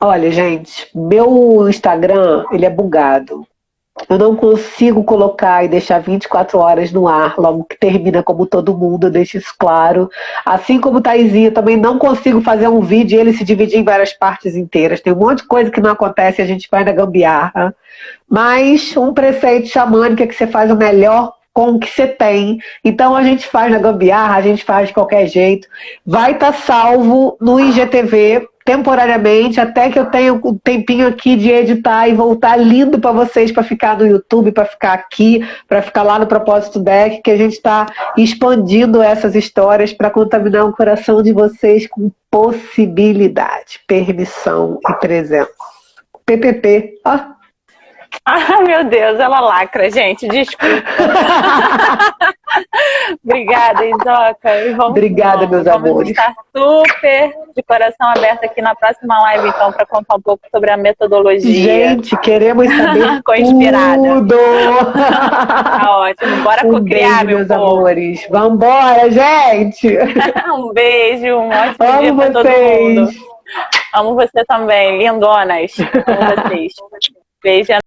Olha, gente, meu Instagram, ele é bugado. Eu não consigo colocar e deixar 24 horas no ar, logo que termina, como todo mundo, eu deixo isso claro. Assim como o Taizinho, também não consigo fazer um vídeo e ele se dividir em várias partes inteiras. Tem um monte de coisa que não acontece e a gente vai na gambiarra. Mas um preceito xamânico é que você faz o melhor com o que você tem. Então a gente faz na gambiarra, a gente faz de qualquer jeito. Vai estar salvo no IGTV temporariamente, até que eu tenha um tempinho aqui de editar e voltar lindo para vocês, para ficar no YouTube, para ficar aqui, para ficar lá no Propósito Deck, que a gente está expandindo essas histórias para contaminar o coração de vocês com possibilidade, permissão e presença. PPP, ó. Ai, meu Deus, ela lacra, gente, desculpa. Obrigada, Isoca. Obrigada, meus amores. Vamos estar super de coração aberto aqui na próxima live, então, para contar um pouco sobre a metodologia. Gente, queremos saber com inspirada. tudo. Tá ótimo, bora cocriar, meu meus amores. Vambora, gente. Um beijo, um ótimo dia para todo mundo. Amo você também, lindonas. Amo vocês. Beijo.